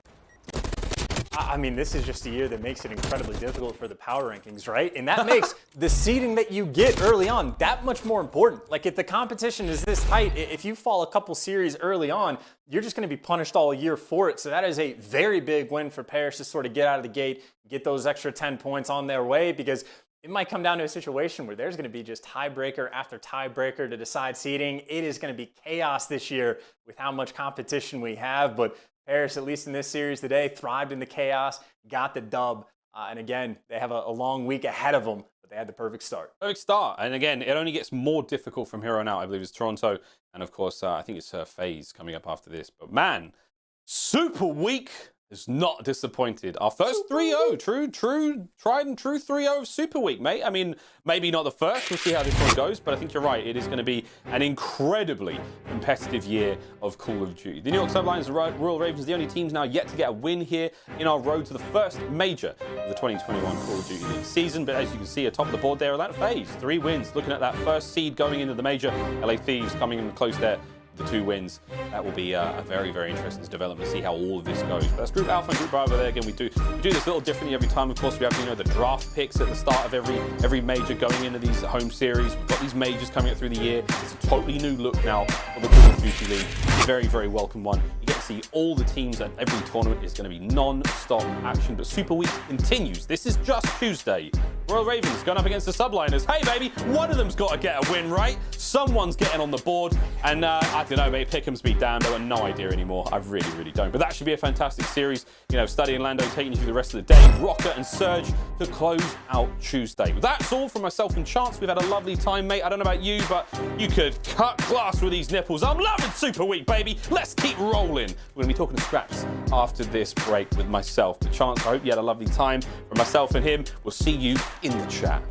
I mean, this is just a year that makes it incredibly difficult for the power rankings, right? And that makes the seeding that you get early on that much more important. Like, if the competition is this tight, if you fall a couple series early on, you're just going to be punished all year for it. So that is a very big win for Paris to sort of get out of the gate, get those extra 10 points on their way, because it might come down to a situation where there's going to be just tiebreaker after tiebreaker to decide seeding. It is going to be chaos this year with how much competition we have, but Paris, at least in this series today, thrived in the chaos, got the dub. And again, they have a long week ahead of them, but they had the perfect start. Perfect start. And again, it only gets more difficult from here on out. I believe it's Toronto. And of course, I think it's FaZe coming up after this. But man, Super Week is not disappointed. Our first 3-0, tried and true 3-0 of Super Week, mate. I mean, maybe not the first. We'll see how this one goes. But I think you're right. It is going to be an incredibly competitive year of Call of Duty. The New York Subliners and Royal Ravens, the only teams now yet to get a win here in our road to the first major of the 2021 Call of Duty League season. But as you can see atop the board there, that FaZe, 3 wins. Looking at that first seed going into the major. LA Thieves coming in close there. The 2 wins. That will be a very, very interesting development to see how all of this goes. But that's Group Alpha and Group Bravo there. Again, we do this a little differently every time. Of course, we have the draft picks at the start of every major going into these home series. We've got these majors coming up through the year. It's a totally new look now for the Call of Duty League. Very, very welcome one. You get to see all the teams at every tournament. Is going to be non-stop action. But Super Week continues. This is just Tuesday. Royal Ravens going up against the Subliners. Hey, baby, one of them's got to get a win, right? Someone's getting on the board. And I don't know, mate, Pickham's be damned. I've got no idea anymore. I really, really don't. But that should be a fantastic series. You know, Study and Lando taking you through the rest of the day. Røkkr and Surge to close out Tuesday. But that's all from myself and Chance. We've had a lovely time, mate. I don't know about you, but you could cut glass with these nipples. I'm loving Super Week, baby. Let's keep rolling. We're going to be talking to Scraps after this break with myself. But Chance, I hope you had a lovely time. For myself and him, we'll see you in the chat.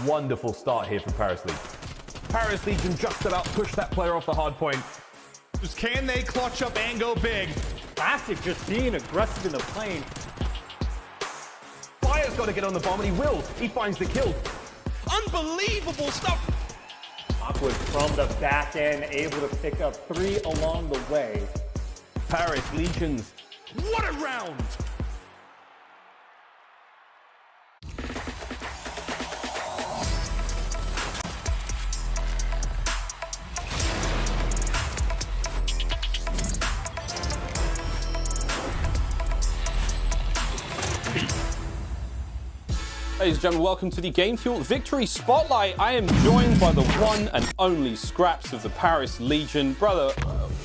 Wonderful start here for Paris Legion. Paris Legion just about pushed that player off the hard point. Just can they clutch up and go big? Classic just being aggressive in the plane. Fire's got to get on the bomb, and he will. He finds the kill. Unbelievable stuff. Awkward from the back end, able to pick up 3 along the way. Paris Legions. What a round. Ladies and gentlemen, welcome to the Game Fuel Victory Spotlight. I am joined by the one and only Scraps of the Paris Legion. Brother,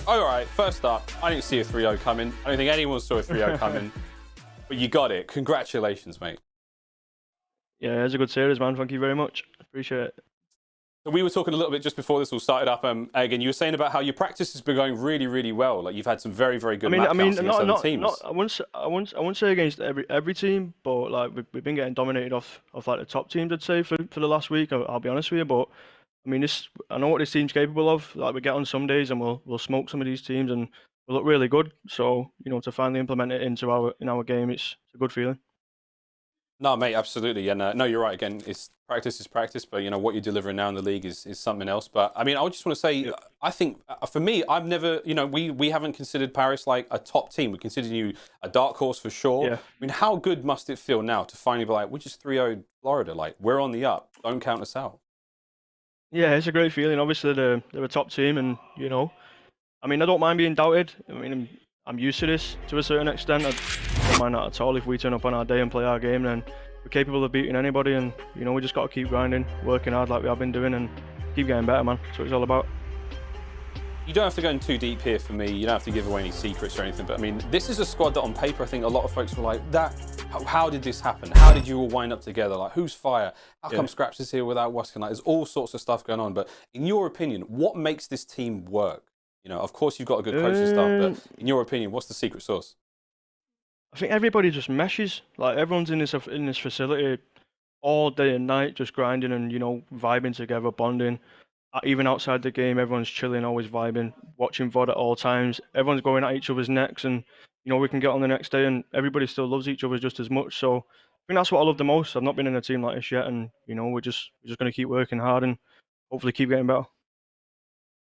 all right, first up, I didn't see a 3-0 coming. I don't think anyone saw a 3-0 coming. But you got it. Congratulations, mate. Yeah, it's a good series, man. Thank you very much. Appreciate it. So we were talking a little bit just before this all started up. Again, you were saying about how your practice has been going really, really well. Like you've had some very, very good map counts against other teams. I wouldn't say against every team, but like we've been getting dominated off like the top teams, I'd say, for the last week. I'll be honest with you, but I mean, I know what this team's capable of. Like we get on some days and we'll smoke some of these teams and we'll look really good. So you know, to finally implement it into our game, it's a good feeling. No, mate, absolutely. And no, you're right. Again, practice is practice, but you know what you're delivering now in the league is something else. But I mean, I just want to say, I think for me, I've never, you know, we haven't considered Paris like a top team. We consider you a dark horse for sure. Yeah. I mean, how good must it feel now to finally be like, we just 3-0'd Florida. Like we're on the up. Don't count us out. Yeah, it's a great feeling. Obviously, they're a top team, and you know, I mean, I don't mind being doubted. I mean, I'm used to this to a certain extent. I don't mind that at all. If we turn up on our day and play our game, then we're capable of beating anybody, and you know, we just got to keep grinding, working hard like we have been doing, and keep getting better, man. That's what it's all about. You don't have to go in too deep here for me. You don't have to give away any secrets or anything. But I mean, this is a squad that on paper, I think a lot of folks were like, how did this happen? How did you all wind up together? Like, who's fire? How come Scraps is here without Waskin? Like, there's all sorts of stuff going on. But in your opinion, what makes this team work? You know, of course, you've got a good coach and stuff, but in your opinion, what's the secret sauce? I think everybody just meshes. Like, everyone's in this facility all day and night, just grinding and, you know, vibing together, bonding. Even outside the game, everyone's chilling, always vibing, watching VOD at all times. Everyone's going at each other's necks, and you know, we can get on the next day and everybody still loves each other just as much. So I think that's what I love the most. I've not been in a team like this yet, and you know, we're just going to keep working hard and hopefully keep getting better.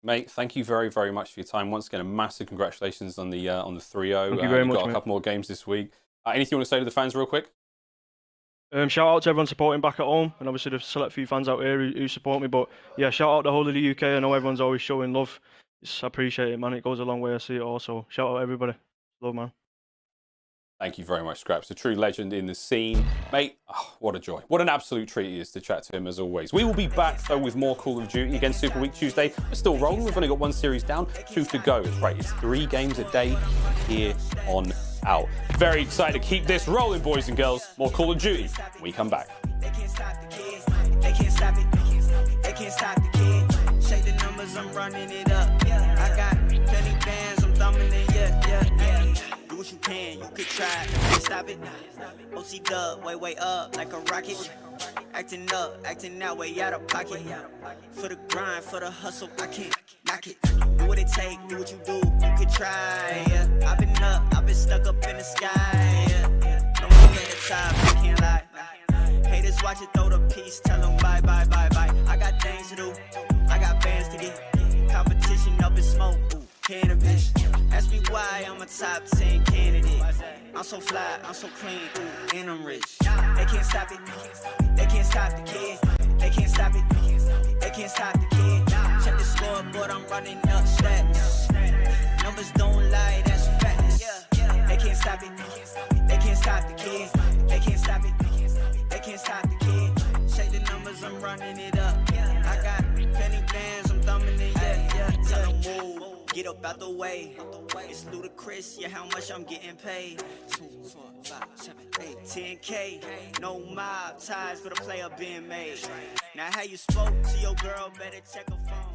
Mate, thank you very, very much for your time. Once again, a massive congratulations on the 3-0. Thank you very much, got a couple more games this week. Anything you want to say to the fans real quick? Shout out to everyone supporting back at home, and obviously the select few fans out here who support me. But yeah, shout out the whole of the UK. I know everyone's always showing love. I appreciate it, man. It goes a long way. I see it also. Shout out everybody. Love, man. Thank you very much, Scraps. A true legend in the scene. Mate, oh, what a joy. What an absolute treat it is to chat to him, as always. We will be back, though, with more Call of Duty. Again, Super Week Tuesday. We're still rolling. We've only got 1 series down, 2 to go. That's right. It's 3 games a day here on out. Very excited to keep this rolling, boys and girls. More Call of Duty when we come back. They can't stop the kids. They can't stop it. They can't stop the kids. Shake the numbers, I'm running it up. I got plenty bands, I'm thumbing it. Yeah. Do what you can, you could try. Can't stop it. OC dub, way up like a rocket. Acting up, acting out, way out of pocket. For the grind, for the hustle, I can't knock it. Do what it take, do what you do, you could try. I've been up, I've been stuck up in the sky. Don't look at the top, I can't lie. Haters watch it, throw the piece, tell them bye. I got things to do, I got bands to get. Competition up in smoke, ooh, cannabis. Ask me why I'm a top 10 candidate. I'm so fly, I'm so clean, ooh, and I'm rich. They can't stop it, they can't stop the kids. They can't stop it, they can't stop the kids. Check the scoreboard, I'm running up stats. Numbers don't lie, that's facts. They can't stop it, they can't stop the kids. They can't stop it, they can't stop the kids. Check the numbers, I'm running it up. I got plenty bands, I'm thumbing it, yeah. Tell them move, get up out the way. It's ludicrous, yeah, how much I'm getting paid. 2, 4, 5, 7, 8, 10K. No mob ties, but a player being made. Now how you spoke to your girl, better check her phone.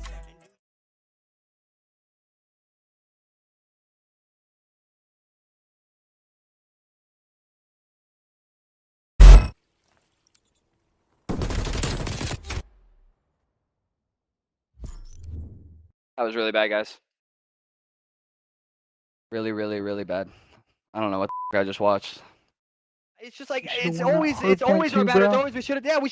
That was really bad, guys. Really bad. I don't know what the I just watched. It's just like it's always our bad. It's always we should have won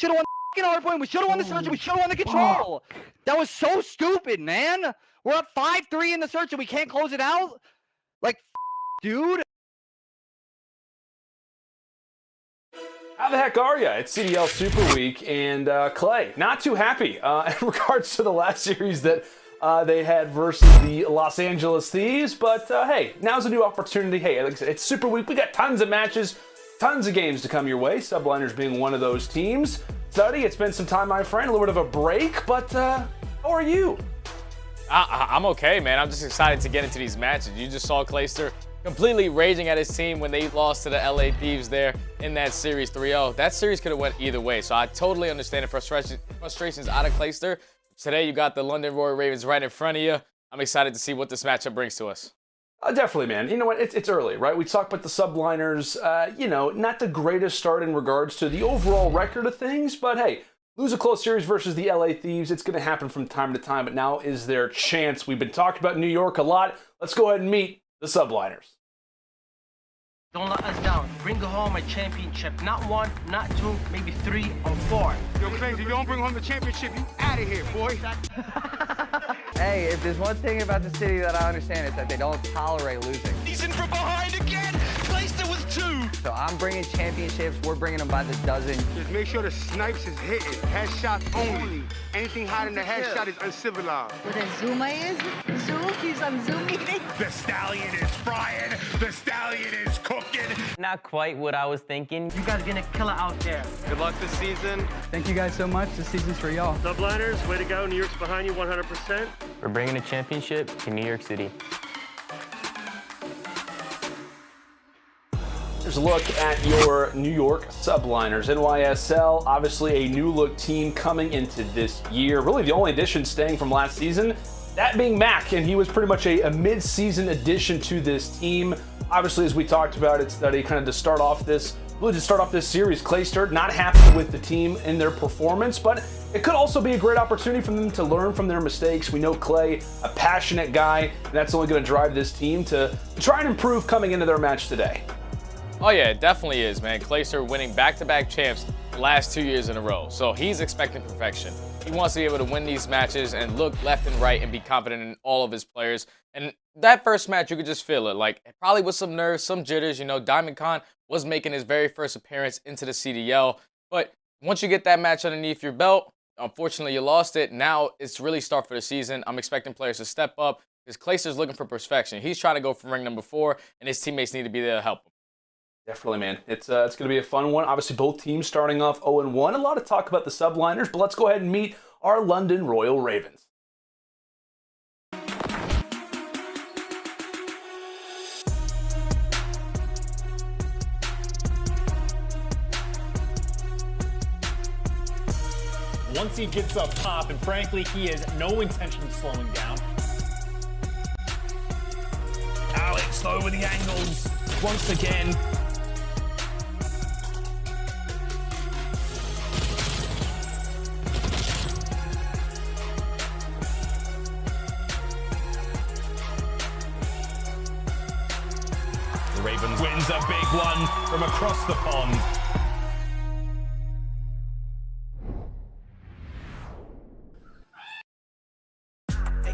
the hard point. We should have won the search. We should have won the control. That was so stupid, man. We're up 5-3 in the search and we can't close it out. Like, dude. How the heck are you? It's CDL Super Week, and Clay, not too happy in regards to the last series that they had versus the Los Angeles Thieves, but hey, now's a new opportunity. Hey, like I said, it's Super Week. We got tons of matches, tons of games to come your way. Subliners being one of those teams. Study, it's been some time, my friend, a little bit of a break, but how are you? I'm okay, man. I'm just excited to get into these matches. You just saw Clayster completely raging at his team when they lost to the LA Thieves there in that series 3-0. That series could have went either way, so I totally understand the frustrations out of Clayster. Today, you got the London Royal Ravens right in front of you. I'm excited to see what this matchup brings to us. Definitely, man. You know what? It's early, right? We talked about the Subliners, you know, not the greatest start in regards to the overall record of things, but hey, lose a close series versus the LA Thieves. It's going to happen from time to time, but now is their chance. We've been talking about New York a lot. Let's go ahead and meet the Subliners. Don't let us down. Bring home a championship. Not 1, not 2, maybe 3 or 4. Yo, Clays, if you don't bring home the championship, you out of here, boy. Hey, if there's one thing about the city that I understand, it's that they don't tolerate losing. He's in from behind again. Clayster with 2. So I'm bringing championships. We're bringing them by the dozen. Just make sure the snipes is hitting. Headshots only. Anything higher than the headshot is uncivilized. What a Zuma is? Zoom? He's on Zoom meeting? The stallion is frying. The stallion is cooking. Not quite what I was thinking. You guys gonna kill it out there. Good luck this season. Thank you guys so much. This season's for y'all. Subliners, way to go. New York's behind you 100%. We're bringing a championship to New York City. Here's a look at your New York Subliners. NYSL, obviously a new look team coming into this year. Really the only addition staying from last season, that being Mack, and he was pretty much a mid-season addition to this team. Obviously, as we talked about at Study, kind of to start off this series, Clayster not happy with the team and their performance, but it could also be a great opportunity for them to learn from their mistakes. We know Clay, a passionate guy, and that's only going to drive this team to try and improve coming into their match today. Oh yeah, it definitely is, man. Clayster winning back-to-back champs the last 2 years in a row. So he's expecting perfection. He wants to be able to win these matches and look left and right and be confident in all of his players. And that first match, you could just feel it. Like, probably with some nerves, some jitters. You know, Diamondcon was making his very first appearance into the CDL. But once you get that match underneath your belt, unfortunately, you lost it. Now it's really start for the season. I'm expecting players to step up because Clayster's looking for perfection. He's trying to go for ring number 4, and his teammates need to be there to help him. Definitely, man. It's going to be a fun one. Obviously, both teams starting off 0-1. A lot of talk about the Subliners, but let's go ahead and meet our London Royal Ravens. Once he gets up top, and frankly, he has no intention of slowing down. Alex, though, with the angles once again. The Ravens wins a big one from across the pond.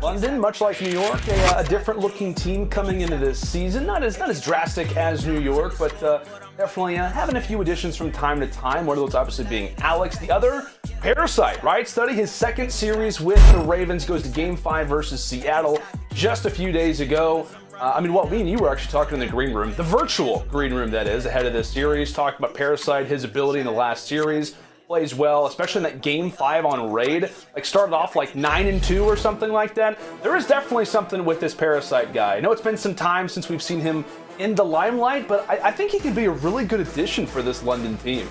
London, much like New York, a different looking team coming into this season. Not as drastic as New York, but definitely having a few additions from time to time. One of those obviously being Alex. The other, Parasite, right? Study his second series with the Ravens, goes to Game 5 versus Seattle just a few days ago. I mean, me and you were actually talking in the green room, the virtual green room that is, ahead of this series, talking about Parasite, his ability in the last series. Plays well, especially in that Game 5 on Raid. Like, started off like 9-2 or something like that. There is definitely something with this Parasite guy. I know it's been some time since we've seen him in the limelight, but I think he could be a really good addition for this London team.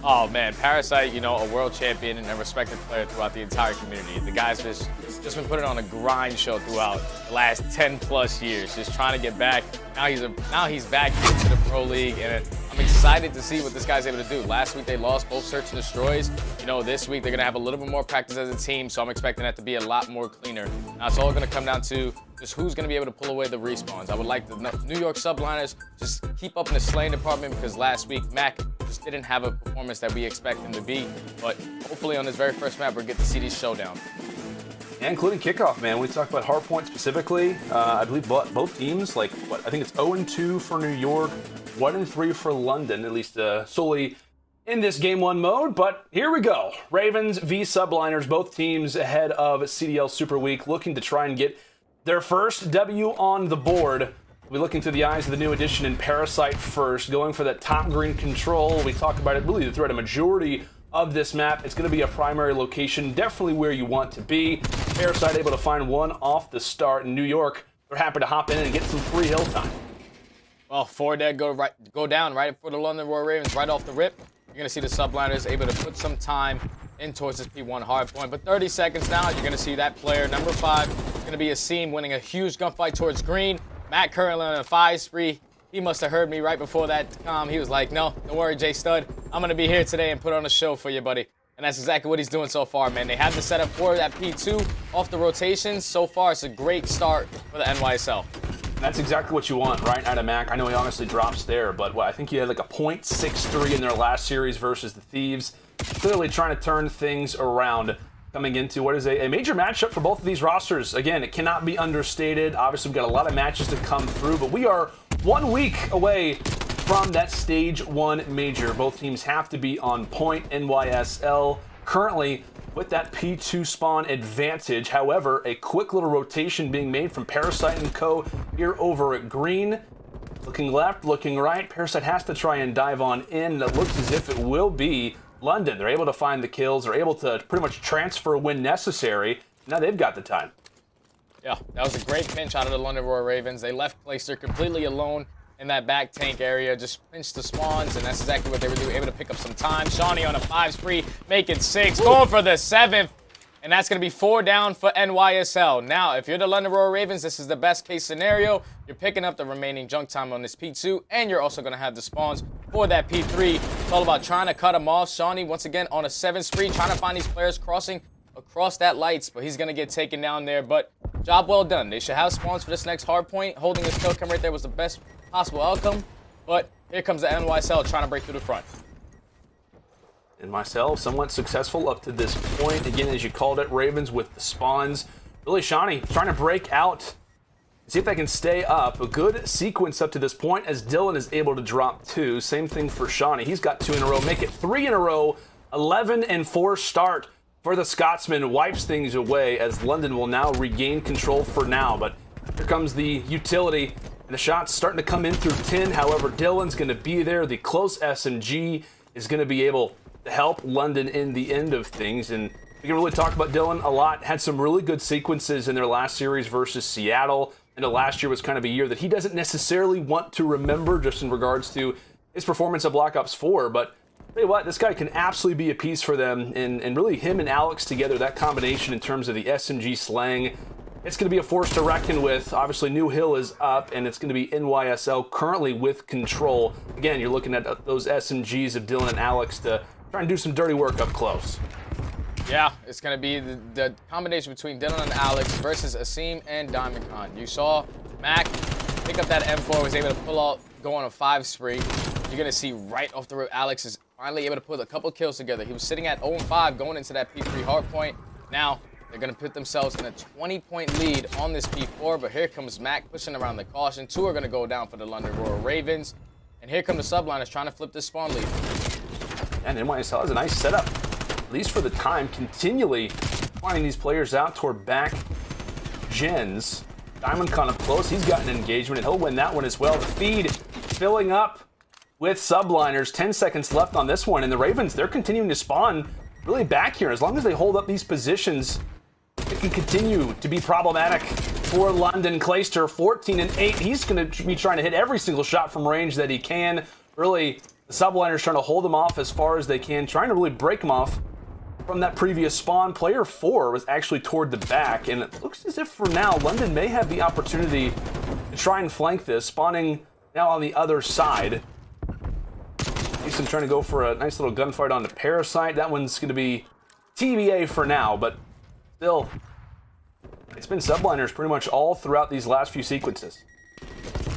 Oh man, Parasite, you know, a world champion and a respected player throughout the entire community. The guy's just been putting on a grind show throughout the last 10+ years, just trying to get back. Now he's back into the Pro League, and I'm excited to see what this guy's able to do. Last week they lost both search and destroys. You know, this week they're gonna have a little bit more practice as a team, so I'm expecting that to be a lot more cleaner. Now it's all gonna come down to just who's gonna be able to pull away the respawns. I would like the New York Subliners just keep up in the slaying department, because last week Mack just didn't have a performance that we expect him to be. But hopefully on this very first map we get to see these showdown. Yeah, including kickoff, man. We talk about hardpoint specifically. I believe both teams, like, I think it's 0-2 for New York, 1-3 for London, at least solely in this Game 1 mode. But here we go. Ravens v Subliners, both teams ahead of CDL Super Week, looking to try and get their first W on the board. We'll be looking through the eyes of the new addition in Parasite first, going for that top green control. We talked about it really throughout a majority of this map. It's going to be a primary location, definitely where you want to be. Parasite able to find one off the start. In New York, they're happy to hop in and get some free hill time. Well, 4 dead go down right for the London Royal Ravens right off the rip. You're going to see the Subliners able to put some time in towards this P1 hard point. But 30 seconds now, you're going to see that player, number 5, going to be Asim, winning a huge gunfight towards green. Mack currently on a 5 spree. He must have heard me right before that He was like, no, don't worry, J Stud. I'm going to be here today and put on a show for you, buddy. And that's exactly what he's doing so far, man. They have the setup for that P2 off the rotations. So far, it's a great start for the NYSL. That's exactly what you want, right, out of Mack. I know he honestly drops there, but I think he had like a .63 in their last series versus the Thieves. Clearly trying to turn things around coming into what is a major matchup for both of these rosters. Again, it cannot be understated. Obviously, we've got a lot of matches to come through, but we are 1 week away from that Stage 1 major. Both teams have to be on point. NYSL currently with that P2 spawn advantage. However, a quick little rotation being made from Parasite and co here over at green. Looking left, looking right. Parasite has to try and dive on in. It looks as if it will be London. They're able to find the kills. They're able to pretty much transfer when necessary. Now they've got the time. Yeah, that was a great pinch out of the London Royal Ravens. They left Clayster completely alone in that back tank area, just pinched the spawns, and that's exactly what they were doing, able to pick up some time. Shawnee on a 5 spree, making 6, going for the 7th, and that's going to be 4 down for NYSL. Now, if you're the London Royal Ravens, this is the best case scenario. You're picking up the remaining junk time on this P2, and you're also going to have the spawns for that P3. It's all about trying to cut them off. Shawnee, once again, on a 7 spree, trying to find these players crossing across that lights, but he's going to get taken down there, but job well done. They should have spawns for this next hard point. Holding his kill cam right there was the best possible outcome, but here comes the NYSL trying to break through the front. NYSL somewhat successful up to this point. Again, as you called it, Ravens with the spawns. Really, Shawnee trying to break out, see if they can stay up. A good sequence up to this point as Dylan is able to drop 2. Same thing for Shawnee. He's got 2 in a row. Make it 3 in a row. 11-4 start for the Scotsman. Wipes things away as London will now regain control for now. But here comes the utility. And the shots starting to come in through 10. However, Dylan's going to be there. The close SMG is going to be able to help London in the end of things. And we can really talk about Dylan a lot. Had some really good sequences in their last series versus Seattle. And last year was kind of a year that he doesn't necessarily want to remember just in regards to his performance of Black Ops 4. But tell you what, this guy can absolutely be a piece for them. And really him and Alex together, that combination in terms of the SMG slang, it's going to be a force to reckon with. Obviously, New Hill is up, and it's going to be NYSL currently with control. Again, you're looking at those SMGs of Dylan and Alex to try and do some dirty work up close. Yeah, it's going to be the combination between Dylan and Alex versus Asim and Diamondcon. You saw Mack pick up that M4, was able to pull out, go on a 5 spree. You're going to see right off the rip, Alex is finally able to put a couple kills together. He was sitting at 0-5 going into that P3 hardpoint. Now, they're going to put themselves in a 20-point lead on this P4, but here comes Mack pushing around the caution. 2 are going to go down for the London Royal Ravens. And here come the Subliners trying to flip this spawn lead. And NYSL has a nice setup, at least for the time, continually finding these players out toward back gens. Diamondcon up close, he's got an engagement, and he'll win that one as well. The feed filling up with Subliners. 10 seconds left on this one, and the Ravens, they're continuing to spawn really back here. As long as they hold up these positions, it can continue to be problematic for London. Clayster, 14-8. He's going to be trying to hit every single shot from range that he can. Really, the Subliners trying to hold him off as far as they can, trying to really break him off from that previous spawn. Player 4 was actually toward the back, and it looks as if for now, London may have the opportunity to try and flank this, spawning now on the other side. Easton trying to go for a nice little gunfight on the Parasite. That one's going to be TBA for now, but still, it's been Subliners pretty much all throughout these last few sequences.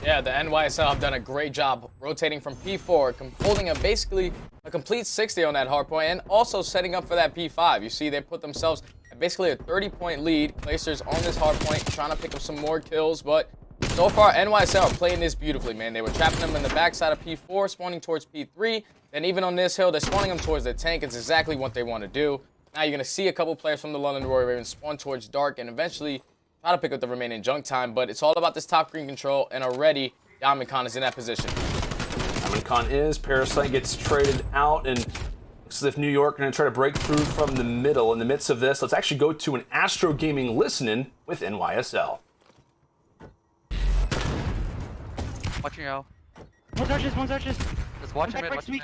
Yeah, the NYSL have done a great job rotating from P4, holding basically a complete 60 on that hardpoint, and also setting up for that P5. You see, they put themselves at basically a 30-point lead. Clayster's on this hardpoint, trying to pick up some more kills, but so far, NYSL are playing this beautifully, man. They were trapping them in the backside of P4, spawning towards P3, and even on this hill, they're spawning them towards the tank. It's exactly what they want to do. Now you're going to see a couple players from the London Royal Ravens spawn towards dark and eventually try to pick up the remaining junk time, but it's all about this top green control, and already Diamondcon is in that position. Diamondcon is. Parasite gets traded out, and looks as if New York are going to try to break through from the middle. In the midst of this, let's actually go to an Astro Gaming listen with NYSL. Watching L. One touches. Just watch him, watch him.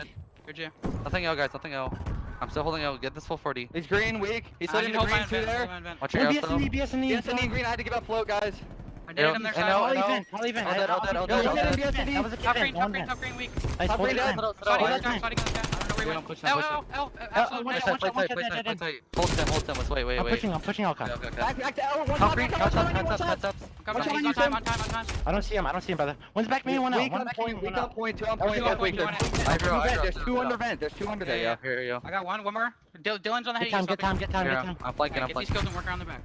Good G. Nothing L, guys, nothing L. I'm still holding out. Get this full 40. He's green, weak. He's sitting in the hold green my too vent, there. hold my vent. Watch your ass though. BSNE. BSNE and green. I had to give up float, guys. I did him their side. I know. I'll even. All dead, all dead, all Yo, dead. one All hit dead. him, Top green, top green, BSNE. top green, weak. Top green dead. Sliding on the sky, sliding on the sky. I don't know where he went. Push him, push him. Absolute. Play tight, play tight. Hold him. Let's wait. I'm pushing Alcon. Okay. Back to L. One Top top, green, one heads top, up, one heads top. up, heads up. Come on time. I don't see him, brother. One's back main, one out. Weak One on back point, main, weak one on out. point, 2 on Two point. on point, There's two on I it. drew, There's two under vent. There's two under there. Here you go. I got one more. Dylan's on the head. Get time. If these skills don't work around the back.